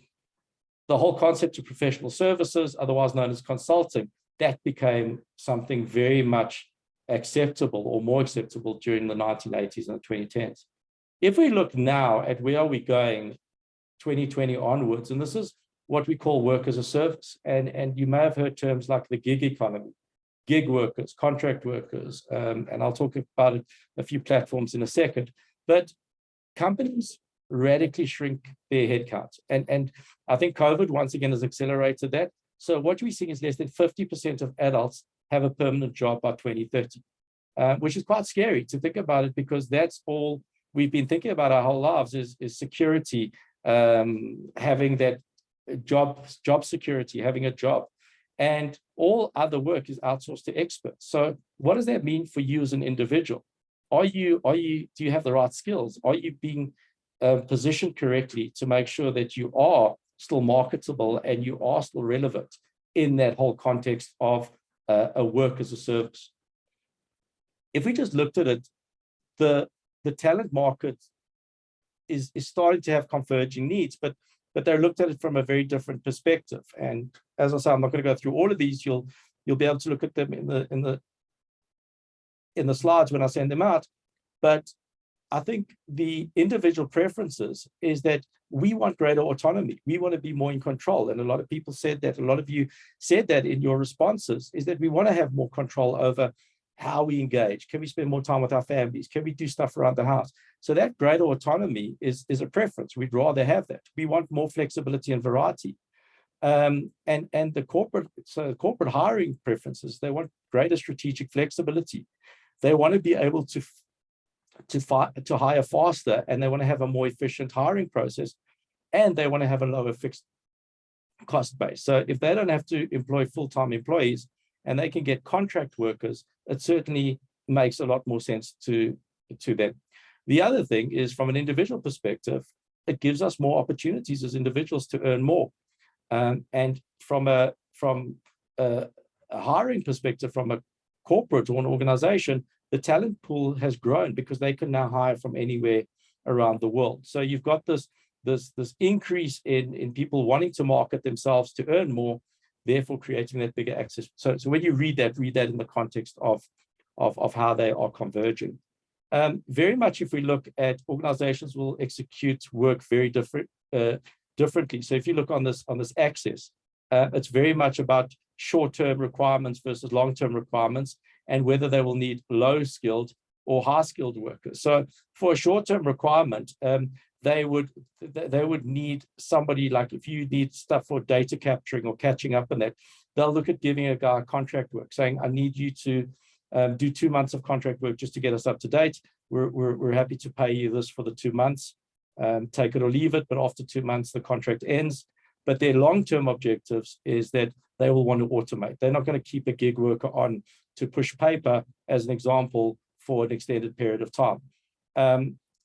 the whole concept of professional services, otherwise known as consulting, that became something very much acceptable or more acceptable during the 1980s and the 2010s. If we look now at where are we going 2020 onwards, and this is what we call work as a service, and you may have heard terms like the gig economy, gig workers, contract workers, and I'll talk about it, a few platforms in a second, but companies radically shrink their headcounts. And I think COVID once again has accelerated that. So what we're seeing is less than 50% of adults have a permanent job by 2030, which is quite scary to think about it, because that's all we've been thinking about our whole lives is security, having that job security, having a job. And all other work is outsourced to experts. So what does that mean for you as an individual? Do you have the right skills? Are you being positioned correctly to make sure that you are still marketable and you are still relevant in that whole context of a work as a service? If we just looked at it, the talent market is starting to have converging needs, but they're looked at it from a very different perspective. And as I say, I'm not going to go through all of these. You'll be able to look at them in the slides when I send them out. But I think the individual preferences is that we want greater autonomy. We want to be more in control. And a lot of people said that, a lot of you said that in your responses, is that we want to have more control over how we engage. Can we spend more time with our families? Can we do stuff around the house? So that greater autonomy is a preference. We'd rather have that. We want more flexibility and variety. And the corporate hiring preferences, they want greater strategic flexibility. They want to be able to hire faster, and they want to have a more efficient hiring process, and they want to have a lower fixed cost base. So if they don't have to employ full-time employees and they can get contract workers, it certainly makes a lot more sense to them. The other thing is, from an individual perspective, it gives us more opportunities as individuals to earn more. And from a hiring perspective, from a corporate or an organization, the talent pool has grown because they can now hire from anywhere around the world. So you've got this increase in people wanting to market themselves to earn more, therefore creating that bigger access. So when you read that in the context of how they are converging. Very much, if we look at organizations will execute work very differently. So if you look on this axis, it's very much about short-term requirements versus long-term requirements, and whether they will need low-skilled or high-skilled workers. So for a short-term requirement, they would need somebody, like if you need stuff for data capturing or catching up on that, they'll look at giving a guy contract work, saying, I need you to do 2 months of contract work just to get us up to date. We're happy to pay you this for the 2 months, take it or leave it, but after 2 months, the contract ends. But their long-term objectives is that they will want to automate. They're not going to keep a gig worker on to push paper, as an example, for an extended period of time.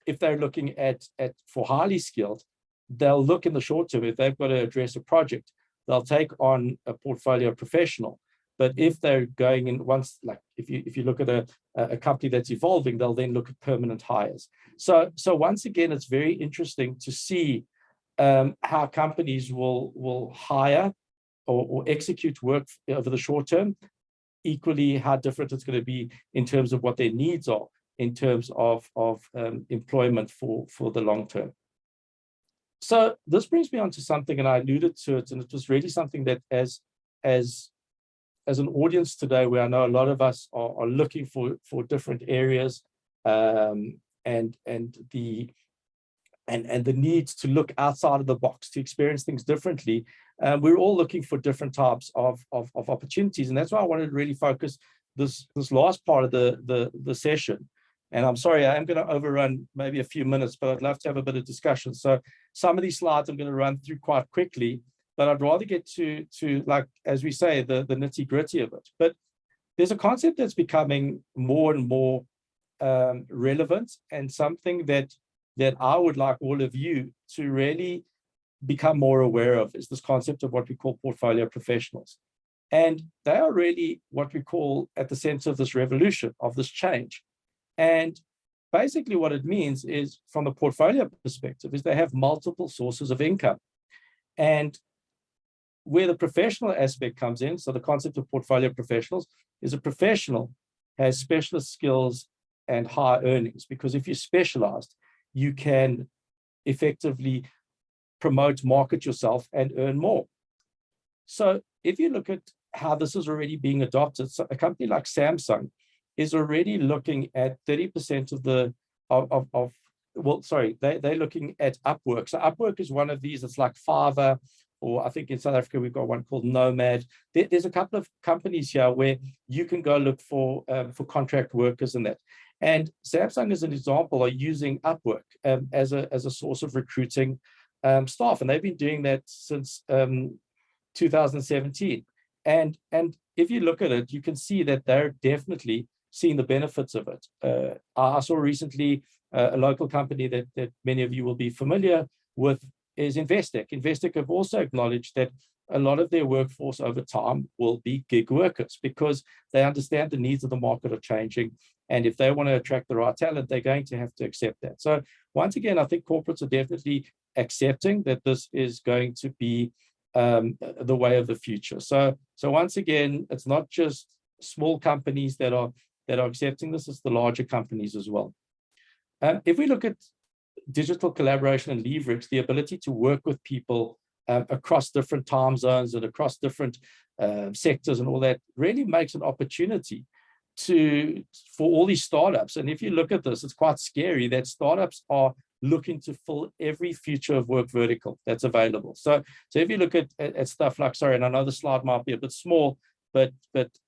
If they're looking at for highly skilled, they'll look in the short term. If they've got to address a project, they'll take on a portfolio professional. But if they're going in once, like if you look at a company that's evolving, they'll then look at permanent hires. So once again, it's very interesting to see how companies will hire or execute work over the short term. Equally, how different it's going to be in terms of what their needs are in terms of employment for the long term. So this brings me on to something, and I alluded to it, and it was really something that as an audience today, where I know a lot of us are looking for different areas, and the need to look outside of the box to experience things differently. We're all looking for different types of opportunities, and that's why I wanted to really focus this last part of the session. And I'm sorry, I am going to overrun maybe a few minutes, but I'd love to have a bit of discussion. So some of these slides I'm going to run through quite quickly, but I'd rather get to like, as we say, the nitty gritty of it. But there's a concept that's becoming more and more relevant, and something that I would like all of you to really become more aware of, is this concept of what we call portfolio professionals. And they are really what we call at the center of this revolution, of this change. And basically what it means is, from the portfolio perspective, is they have multiple sources of income. And where the professional aspect comes in, so the concept of portfolio professionals is a professional has specialist skills and high earnings, because if you're specialized, you can effectively promote, market yourself, and earn more. So if you look at how this is already being adopted, so a company like Samsung is already looking at 30% of the they're looking at Upwork. So Upwork is one of these. It's like Fiverr, or I think in South Africa we've got one called Nomad. There's a couple of companies here where you can go look for contract workers and that. And Samsung, as an example, are using Upwork as a source of recruiting staff, and they've been doing that since 2017. And if you look at it, you can see that they're definitely seeing the benefits of it. I saw recently a local company that many of you will be familiar with is Investec. Investec have also acknowledged that a lot of their workforce over time will be gig workers, because they understand the needs of the market are changing. And if they want to attract the right talent, they're going to have to accept that. So once again, I think corporates are definitely accepting that this is going to be the way of the future. So once again, it's not just small companies that are accepting this, it's the larger companies as well. If we look at digital collaboration and leverage, the ability to work with people across different time zones and across different sectors and all that, really makes an opportunity for all these startups. And if you look at this, it's quite scary that startups are looking to fill every future of work vertical that's available. So if you look at stuff like, sorry, and I know the slide might be a bit small, but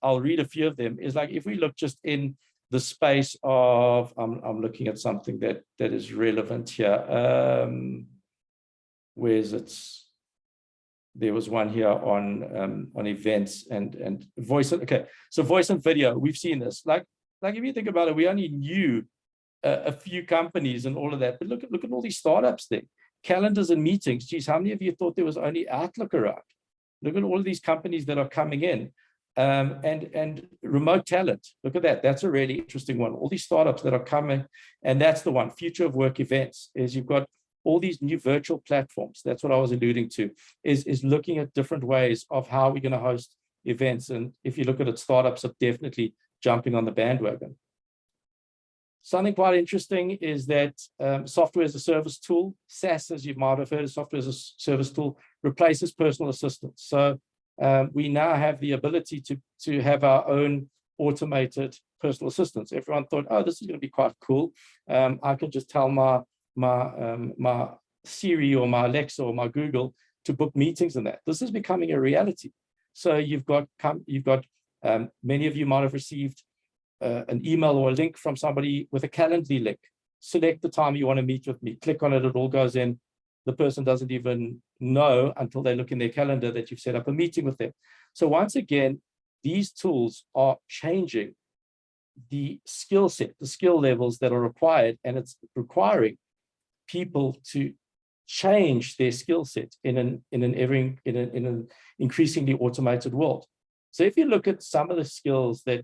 I'll read a few of them, is like, if we look just in the space of, I'm looking at something that is relevant here. Where is it? There was one here on events and voice. Okay, so voice and video, we've seen this. Like if you think about it, we only knew a few companies and all of that, but look at all these startups there. Calendars and meetings. Geez, how many of you thought there was only Outlook around? Look at all of these companies that are coming in. And remote talent, look at that. That's a really interesting one. All these startups that are coming, and that's the one. Future of work events is you've got all these new virtual platforms. That's what I was alluding to, is looking at different ways of how we're going to host events. And if you look at it, startups are definitely jumping on the bandwagon. Something quite interesting is that software as a service tool, SaaS, as you might have heard, software as a service tool, replaces personal assistants. So we now have the ability to have our own automated personal assistants. Everyone thought, oh, this is going to be quite cool. I can just tell my Siri or my Alexa or my Google to book meetings and that. This is becoming a reality. So you've got many of you might have received an email or a link from somebody with a Calendly link. Select the time you want to meet with me. Click on it, it all goes in. The person doesn't even know until they look in their calendar that you've set up a meeting with them. So once again, these tools are changing the skill set, the skill levels that are required, and it's requiring people to change their skill set in an increasingly automated world. So if you look at some of the skills that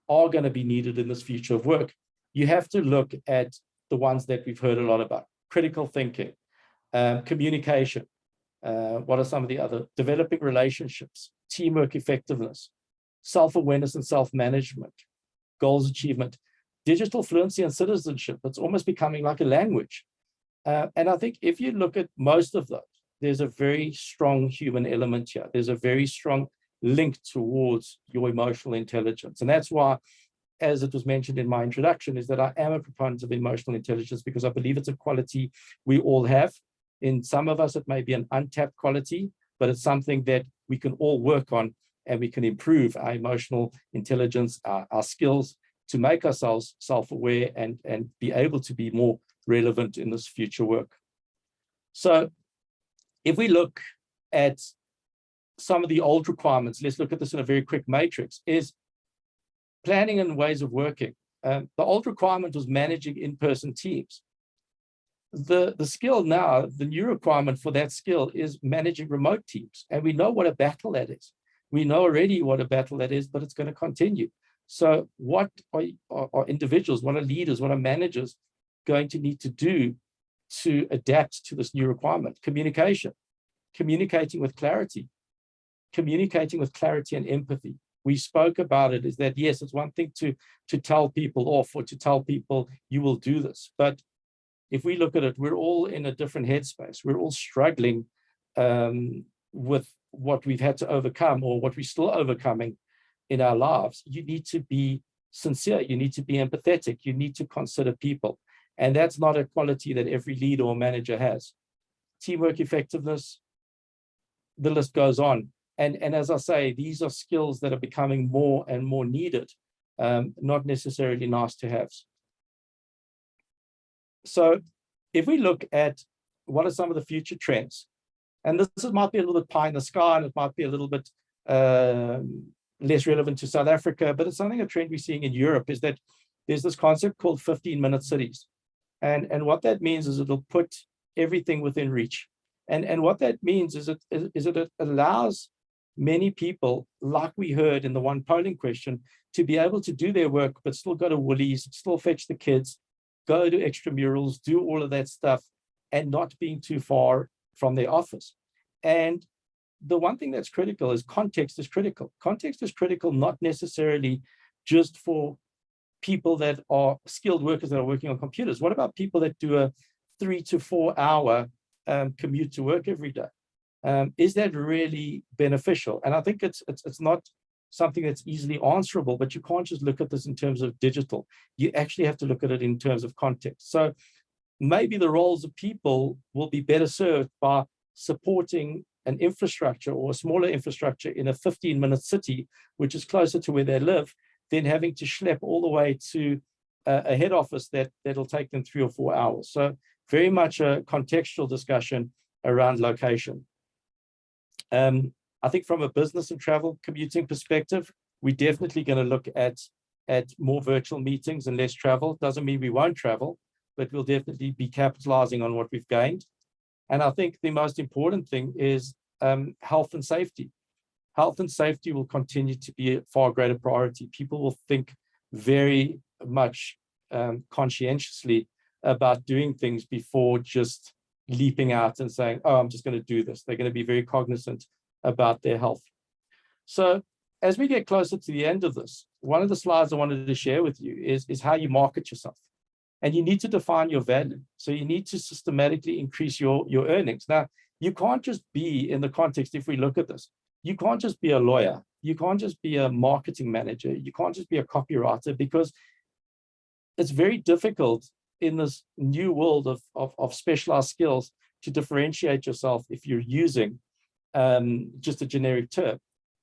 are going to be needed in this future of work, you have to look at the ones that we've heard a lot about: critical thinking, communication. What are some of the other? Developing relationships, teamwork effectiveness, self-awareness and self-management, goals achievement, digital fluency and citizenship. It's almost becoming like a language. And I think if you look at most of those, there's a very strong human element here. There's a very strong link towards your emotional intelligence. And that's why, as it was mentioned in my introduction, is that I am a proponent of emotional intelligence, because I believe it's a quality we all have. In some of us, it may be an untapped quality, but it's something that we can all work on, and we can improve our emotional intelligence, our skills, to make ourselves self-aware and be able to be more relevant in this future work. So if we look at some of the old requirements, let's look at this in a very quick matrix, is planning and ways of working. The old requirement was managing in-person teams. The skill now, the new requirement for that skill is managing remote teams. And we know what a battle that is. We know already what a battle that is, but it's going to continue. So what are individuals, what are leaders, what are managers going to need to do to adapt to this new requirement? Communication, communicating with clarity and empathy, we spoke about it, is that yes, it's one thing to tell people off or to tell people you will do this, but if we look at it, we're all in a different headspace. We're all struggling with what we've had to overcome or what we're still overcoming in our lives. You need to be sincere. You need to be empathetic. You need to consider people. And that's not a quality that every leader or manager has. Teamwork, effectiveness, the list goes on. And as I say, these are skills that are becoming more and more needed, not necessarily nice to haves. So if we look at what are some of the future trends, and this might be a little bit pie in the sky, and it might be a little bit less relevant to South Africa, but it's something, a trend we're seeing in Europe, is that there's this concept called 15-minute cities. And what that means is it'll put everything within reach. And what that means is it allows many people, like we heard in the one polling question, to be able to do their work, but still go to Woolies, still fetch the kids, go to extramurals, do all of that stuff, and not being too far from their office. And the one thing that's critical is context is critical. Context is critical, not necessarily just for people that are skilled workers that are working on computers. What about people that do a 3 to 4 hour commute to work every day? Is that really beneficial? And I think it's not something that's easily answerable, but you can't just look at this in terms of digital. You actually have to look at it in terms of context. So maybe the roles of people will be better served by supporting an infrastructure or a smaller infrastructure in a 15-minute city, which is closer to where they live, than having to schlep all the way to a head office that'll take them 3 or 4 hours. So very much a contextual discussion around location. I think from a business and travel commuting perspective, we're definitely going to look at more virtual meetings and less travel. Doesn't mean we won't travel, but we'll definitely be capitalizing on what we've gained. And I think the most important thing is health and safety. Health and safety will continue to be a far greater priority. People will think very much conscientiously about doing things before just leaping out and saying, oh, I'm just going to do this. They're going to be very cognizant about their health. So as we get closer to the end of this, one of the slides I wanted to share with you is how you market yourself. And you need to define your value. So you need to systematically increase your earnings. Now, you can't just be in the context, if we look at this, you can't just be a lawyer. You can't just be a marketing manager. You can't just be a copywriter, because it's very difficult in this new world of specialized skills to differentiate yourself if you're using just a generic term.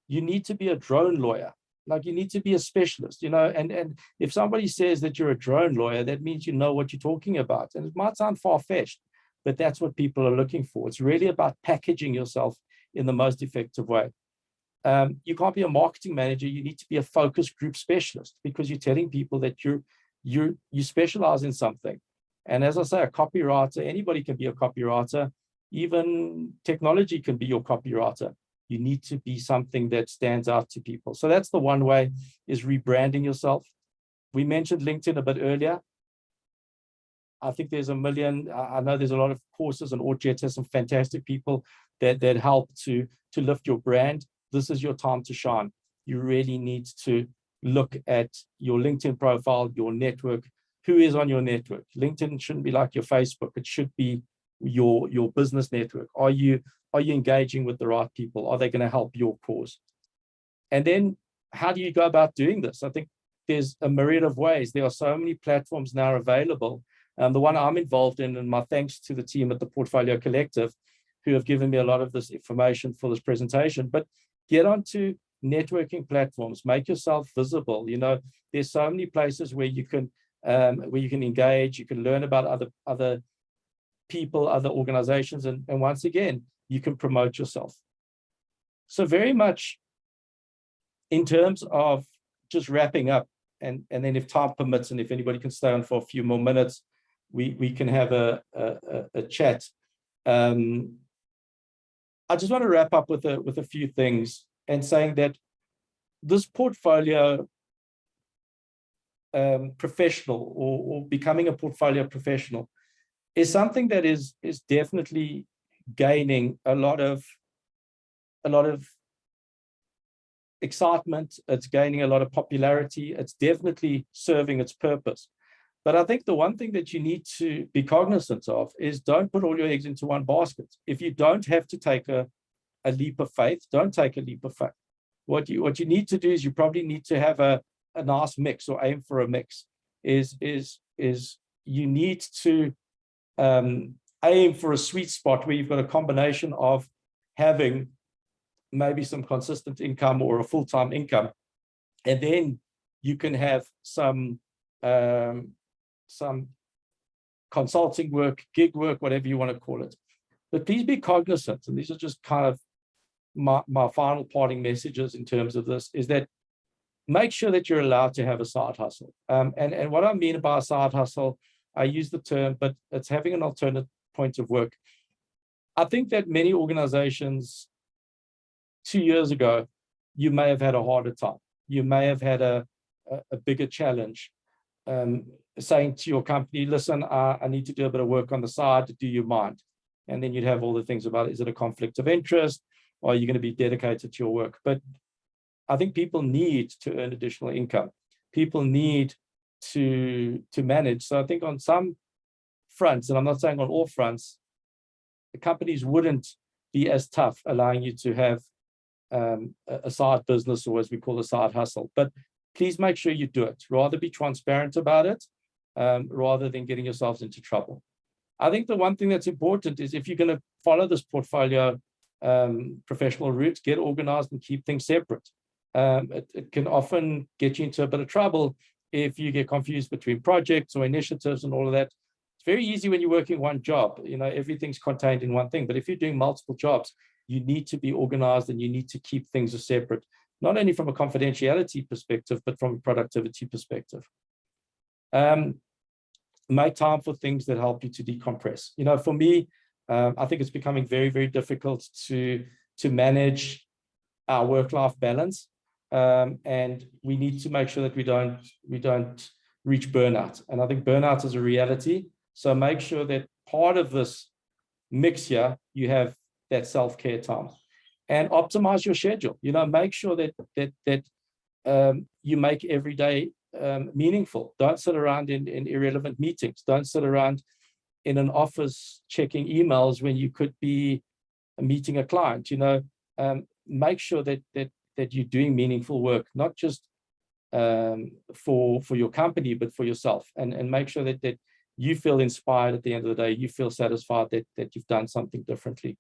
You need to be a drone lawyer. Like, you need to be a specialist, you know, and if somebody says that you're a drone lawyer, that means you know what you're talking about. And it might sound far-fetched, but that's what people are looking for. It's really about packaging yourself in the most effective way. You can't be a marketing manager. You need to be a focus group specialist, because you're telling people that you specialize in something. And as I say, a copywriter, anybody can be a copywriter. Even technology can be your copywriter. You need to be something that stands out to people. So that's the one way, is rebranding yourself. We mentioned LinkedIn a bit earlier. I think there's a million, I know there's a lot of courses, and Orjet has some fantastic people that help to lift your brand. This is your time to shine. You really need to look at your LinkedIn profile, your network. Who is on your network? LinkedIn shouldn't be like your Facebook. It should be your business network. Are you engaging with the right people? Are they going to help your cause? And then how do you go about doing this? I think there's a myriad of ways. There are so many platforms now available. The one I'm involved in, and my thanks to the team at the Portfolio Collective, who have given me a lot of this information for this presentation. But get onto networking platforms, make yourself visible. You know, there's so many places where you can engage, you can learn about other people, other organizations, and once again, you can promote yourself. So very much in terms of just wrapping up, and then if time permits, and if anybody can stay on for a few more minutes, we can have a chat. I just want to wrap up with a few things, and saying that this portfolio professional, or becoming a portfolio professional, is something that is definitely gaining a lot of excitement. It's gaining a lot of popularity. It's definitely serving its purpose. But I think the one thing that you need to be cognizant of is don't put all your eggs into one basket. If you don't have to take a leap of faith, don't take a leap of faith. What you need to do is you probably need to have a nice mix, or aim for a mix. Is you need to aim for a sweet spot where you've got a combination of having maybe some consistent income or a full-time income, and then you can have some consulting work, gig work, whatever you want to call it. But please be cognizant, and these are just kind of my final parting messages in terms of this, is that make sure that you're allowed to have a side hustle. And what I mean by a side hustle, I use the term, but it's having an alternate point of work. I think that many organizations 2 years ago, you may have had a harder time. You may have had a bigger challenge, saying to your company, listen, I need to do a bit of work on the side, do you mind? And then you'd have all the things about, is it a conflict of interest? Or are you going to be dedicated to your work? But I think people need to earn additional income. People need to manage. So I think on some fronts, and I'm not saying on all fronts, the companies wouldn't be as tough allowing you to have a side business, or as we call a side hustle. But please make sure you do it. Rather be transparent about it, rather than getting yourselves into trouble. I think the one thing that's important is, if you're going to follow this portfolio professional route, get organized and keep things separate. It can often get you into a bit of trouble if you get confused between projects or initiatives and all of that. It's very easy when you're working one job, everything's contained in one thing. But if you're doing multiple jobs, you need to be organized, and you need to keep things separate, not only from a confidentiality perspective, but from a productivity perspective. Make time for things that help you to decompress. For me, I think it's becoming very, very difficult to manage our work-life balance, and we need to make sure that we don't reach burnout. And I think burnout is a reality. So make sure that part of this mix here, you have that self-care time, and optimize your schedule. Make sure that you make every day meaningful. Don't sit around in irrelevant meetings. Don't sit around in an office checking emails when you could be meeting a client. Make sure that you're doing meaningful work, not just for your company, but for yourself, and make sure that you feel inspired at the end of the day. You feel satisfied that you've done something differently.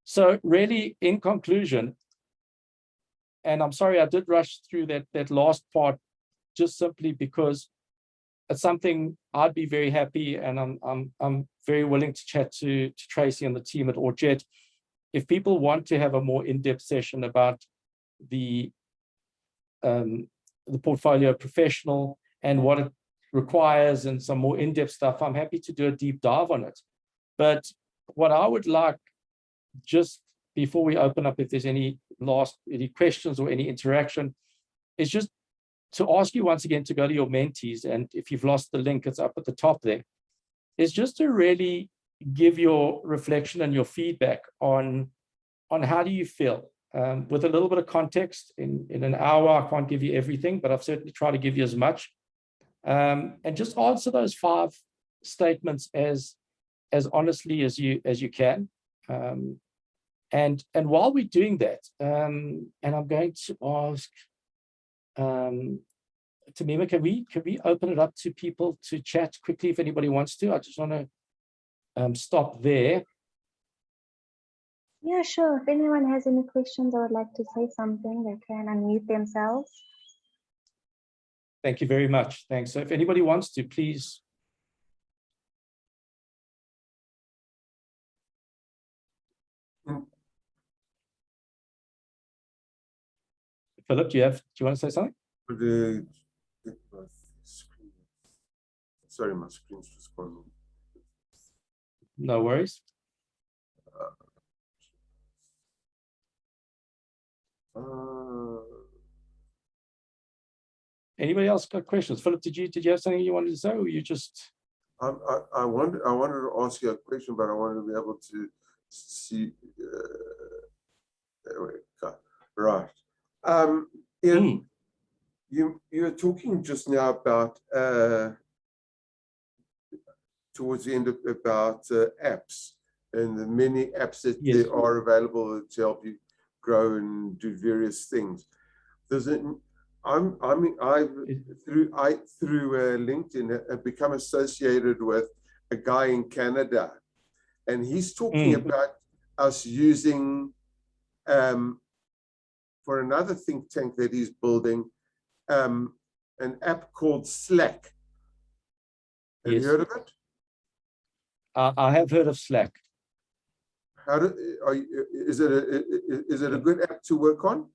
So really, in conclusion, and I'm sorry I did rush through that last part, just simply because it's something I'd be very happy, and I'm very willing to chat to Tracy and the team at Orjet. If people want to have a more in-depth session about the portfolio professional and what it requires, and some more in-depth stuff, I'm happy to do a deep dive on it. But what I would like, just before we open up, if there's any questions or any interaction, is just to ask you once again to go to your mentees, and if you've lost the link, it's up at the top there, is just to really give your reflection and your feedback on how do you feel. With a little bit of context, in an hour, I can't give you everything, but I've certainly tried to give you as much. And just answer those 5 statements as honestly as you can. And while we're doing that, and I'm going to ask Tamima, can we open it up to people to chat quickly if anybody wants to? I just want to stop there. Yeah, sure. If anyone has any questions or would like to say something, they can unmute themselves. Thank you very much. Thanks. So if anybody wants to, please. Philip, do you want to say something? Sorry, my screen's just gone. No worries. Anybody else got questions? Philip, did you have something you wanted to say, or you just? I wanted to ask you a question, but I wanted to be able to see. Right. Ian, you were talking just now about towards the end about apps and the many apps that Yes. there are available to help you grow and do various things. There's a, through LinkedIn have become associated with a guy in Canada, and he's talking about us using for another think tank that he's building an app called Slack. Have you heard of it? I have heard of Slack. Is it a good app to work on?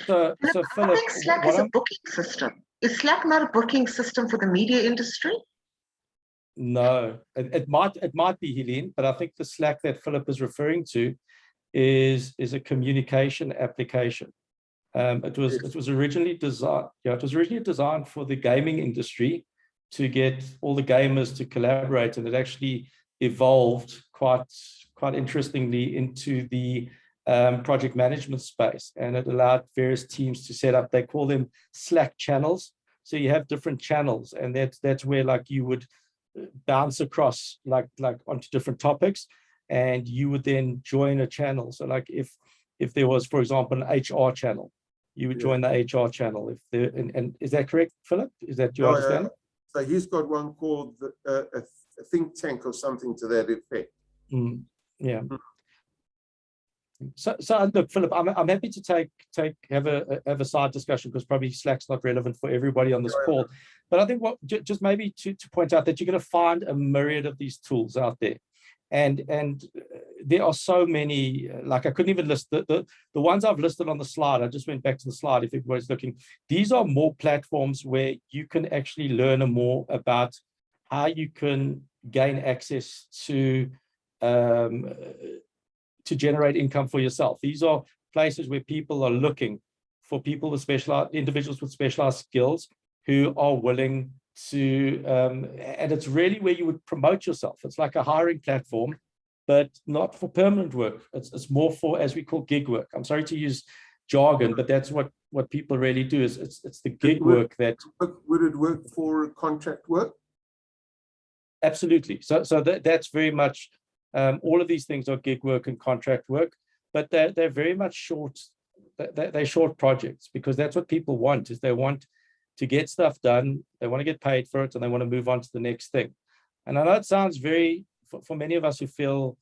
So I Philip, think Slack is a booking system. Is Slack not a booking system for the media industry? No, it might be, Helene, but I think the Slack that Philip is referring to is a communication application. It was originally designed, it was originally designed for the gaming industry to get all the gamers to collaborate, and it actually evolved quite interestingly into the project management space, and it allowed various teams to set up, they call them Slack channels. So you have different channels, and that's where like you would bounce across like onto different topics, and you would then join a channel. So like if there was, for example, an HR channel, you would join the HR channel. If there, and is that correct, Philip? Is that your understanding? So he's got one called a think tank or something to that effect. Yeah. So look, Philip, I'm happy to have a side discussion, because probably Slack's not relevant for everybody on this call. But I think just maybe to point out that you're going to find a myriad of these tools out there, and there are so many. Like I couldn't even list the ones I've listed on the slide. I just went back to the slide. If everybody's looking, these are more platforms where you can actually learn more about how you can gain access to generate income for yourself. These are places where people are looking for people with individuals with specialized skills who are willing to, and it's really where you would promote yourself. It's like a hiring platform, but not for permanent work. It's more for, as we call, gig work. I'm sorry to use jargon, but that's what people really do. Is it's the gig work that. Would it work for contract work? Absolutely. So that's very much. All of these things are gig work and contract work, but they're very much short. They're short projects, because that's what people want. Is they want to get stuff done, they want to get paid for it, and they want to move on to the next thing. And I know it sounds very, for many of us who feel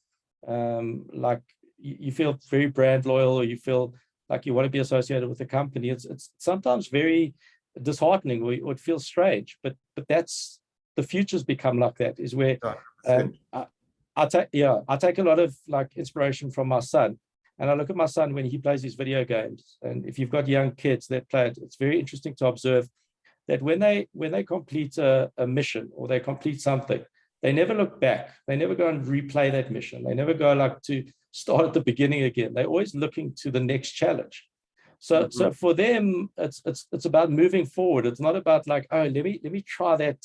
like you feel very brand loyal, or you feel like you want to be associated with the company, it's sometimes very disheartening, or it feels strange. But that's the future's become like that. Is where I take a lot of like inspiration from my son, and I look at my son when he plays these video games. And if you've got young kids that play it, it's very interesting to observe that when they complete a mission, or they complete something, they never look back. They never go and replay that mission. They never go like to start at the beginning again. They're always looking to the next challenge. So for them, it's about moving forward. It's not about like, oh, let me try that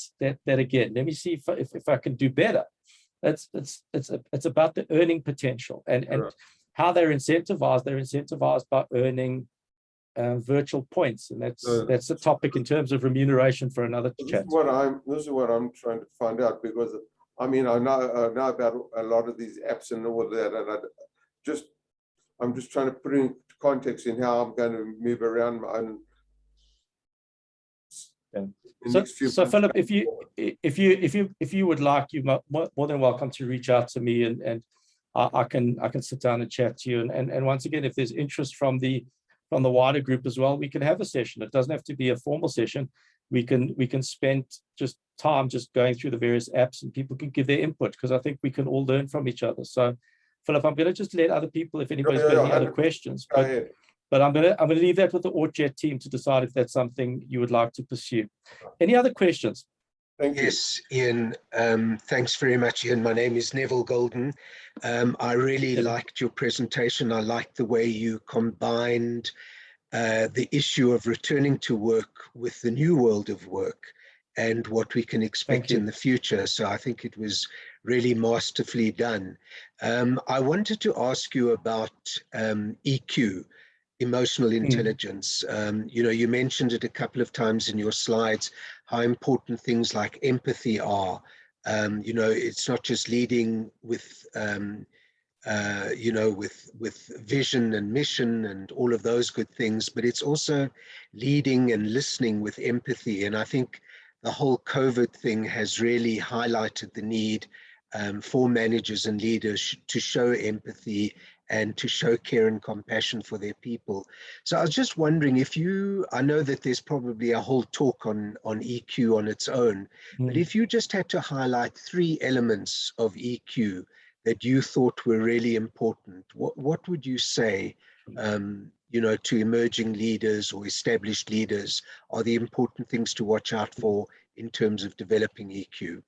again. Let me see if I can do better. It's about the earning potential, and how they're incentivized. They're incentivized by earning virtual points, and that's a topic in terms of remuneration for another chat. This is what I'm trying to find out, because I mean I know about a lot of these apps and all of that, and I'm just trying to put in context in how I'm going to move around my own. So Philip, if you would like, you're more than welcome to reach out to me, and I can sit down and chat to you. And once again, if there's interest from the wider group as well, we can have a session. It doesn't have to be a formal session. We can spend just time just going through the various apps, and people can give their input, because I think we can all learn from each other. So Philip, I'm going to just let other people, if anybody's got any other questions, but I'm going to leave that with the OrtJet team to decide if that's something you would like to pursue. Any other questions? Thank you. Yes, Ian. Thanks very much, Ian. My name is Neville Golden. I really liked your presentation. I liked the way you combined the issue of returning to work with the new world of work and what we can expect in the future. So I think it was really masterfully done. I wanted to ask you about EQ. emotional intelligence. You know, you mentioned it a couple of times in your slides, how important things like empathy are. You know, it's not just leading with, you know, with vision and mission and all of those good things, but it's also leading and listening with empathy. And I think the whole COVID thing has really highlighted the need for managers and leaders to show empathy and to show care and compassion for their people. So I was just wondering if you, I know that there's probably a whole talk on EQ on its own, but if you just had to highlight 3 elements of EQ that you thought were really important, what would you say, you know, to emerging leaders or established leaders are the important things to watch out for in terms of developing EQ?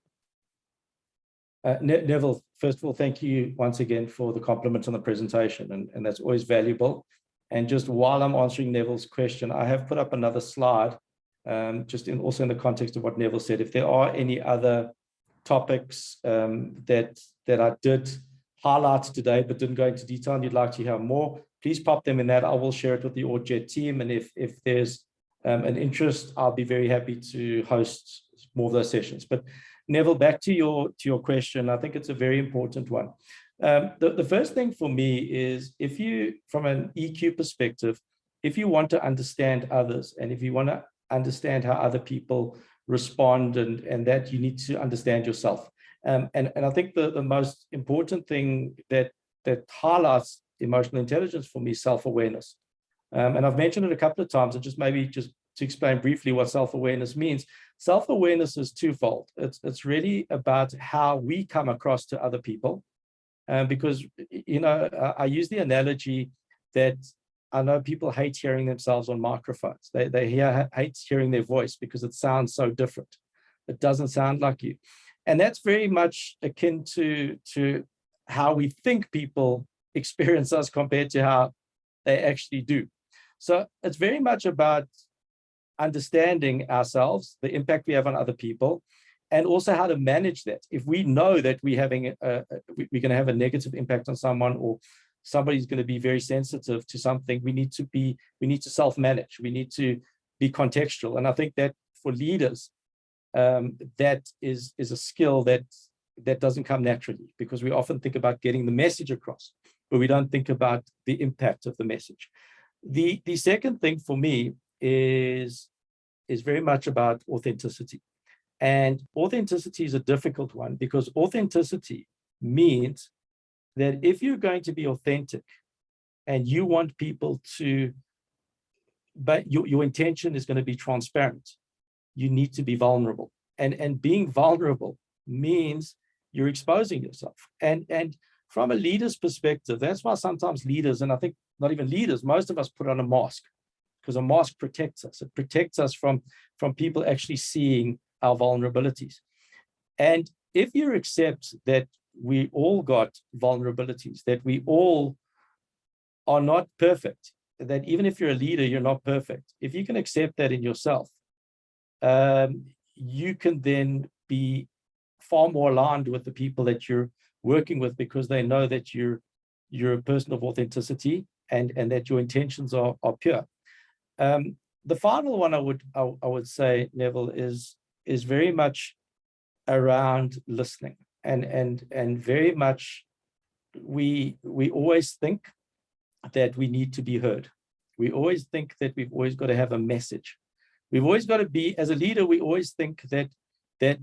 Neville, first of all, thank you once again for the compliments on the presentation, and that's always valuable. And just while I'm answering Neville's question, I have put up another slide, just also in the context of what Neville said. If there are any other topics that I did highlight today but didn't go into detail and you'd like to hear more, please pop them in that. I will share it with the OrgJet team, and if there's an interest, I'll be very happy to host more of those sessions. But Neville, back to your question, I think it's a very important one. The first thing for me is, if you, from an EQ perspective, if you want to understand others and if you want to understand how other people respond, and that, you need to understand yourself. And I think the most important thing that highlights emotional intelligence for me is self-awareness. And I've mentioned it a couple of times, and just to explain briefly what self-awareness means. Self-awareness is twofold. It's really about how we come across to other people. Because, you know, I use the analogy that I know people hate hearing themselves on microphones. They hate hearing their voice because it sounds so different. It doesn't sound like you. And that's very much akin to how we think people experience us compared to how they actually do. So it's very much about understanding ourselves, the impact we have on other people, and also how to manage that. If we know that we're going to have a negative impact on someone, or somebody's going to be very sensitive to something, we need to self-manage. We need to be contextual. And I think that for leaders, that is a skill that doesn't come naturally, because we often think about getting the message across, but we don't think about the impact of the message. The second thing for me is very much about authenticity. And authenticity is a difficult one, because authenticity means that if you're going to be authentic and you want people to, but your intention is going to be transparent, you need to be vulnerable. And being vulnerable means you're exposing yourself. And from a leader's perspective, that's why sometimes leaders, and I think not even leaders, most of us put on a mask, because a mask protects us. It protects us from people actually seeing our vulnerabilities. And if you accept that we all got vulnerabilities, that we all are not perfect, that even if you're a leader, you're not perfect. If you can accept that in yourself, you can then be far more aligned with the people that you're working with, because they know that you're a person of authenticity, and that your intentions are pure. The final one I would say, Neville, is very much around listening, and very much we always think that we need to be heard. We always think that we've always got to have a message. We've always got to be, as a leader, we always think that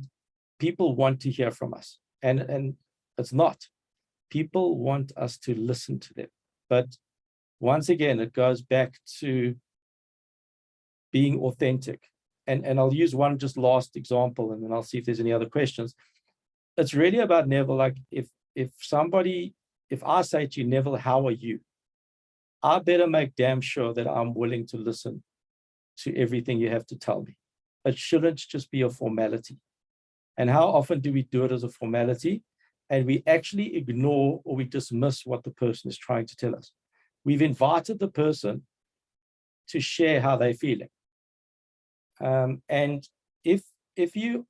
people want to hear from us, and it's not. People want us to listen to them. But once again, it goes back to being authentic. And I'll use one just last example, and then I'll see if there's any other questions. It's really about, Neville, like if I say to you, Neville, how are you? I better make damn sure that I'm willing to listen to everything you have to tell me. It shouldn't just be a formality. And how often do we do it as a formality, and we actually ignore or we dismiss what the person is trying to tell us? We've invited the person to share how they're feeling. And if you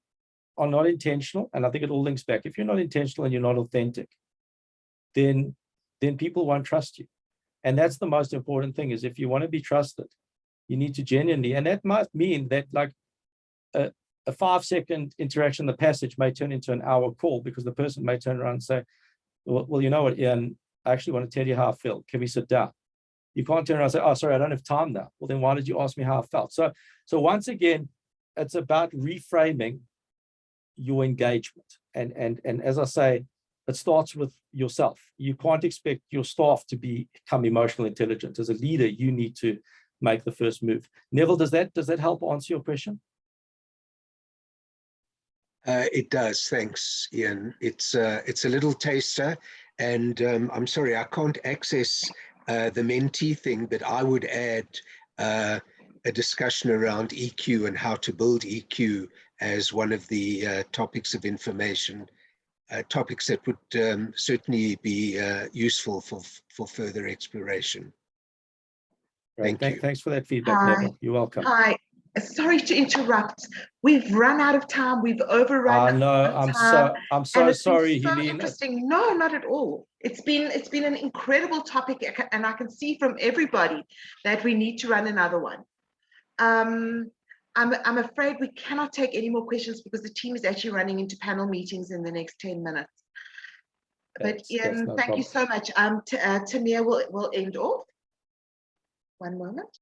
are not intentional, and I think it all links back, if you're not intentional and you're not authentic, then people won't trust you. And that's the most important thing, is if you want to be trusted, you need to genuinely, and that might mean that like a 5-second interaction in the passage may turn into an hour call, because the person may turn around and say, well, you know what, Ian, I actually want to tell you how I feel. Can we sit down? You can't turn around and say, oh, sorry, I don't have time now. Well, then why did you ask me how I felt? So once again, it's about reframing your engagement. And as I say, it starts with yourself. You can't expect your staff to become emotional intelligent. As a leader, you need to make the first move. Neville, does that help answer your question? It does. Thanks, Ian. It's a little taster, and I'm sorry I can't access the Mentee thing, but I would add a discussion around EQ and how to build EQ as one of the topics of information, topics that would certainly be useful for further exploration. Right. Thank you. Thanks for that feedback, Hi. Neville. You're welcome. Hi, sorry to interrupt. We've run out of time. We've overrun. No, our I'm time, so and it's been sorry, so Helene. interesting. No, not at all. It's been an incredible topic, and I can see from everybody that we need to run another one. I'm afraid we cannot take any more questions because the team is actually running into panel meetings in the next 10 minutes. But Ian, no thank you problem. so much. Tamir will end off. One moment.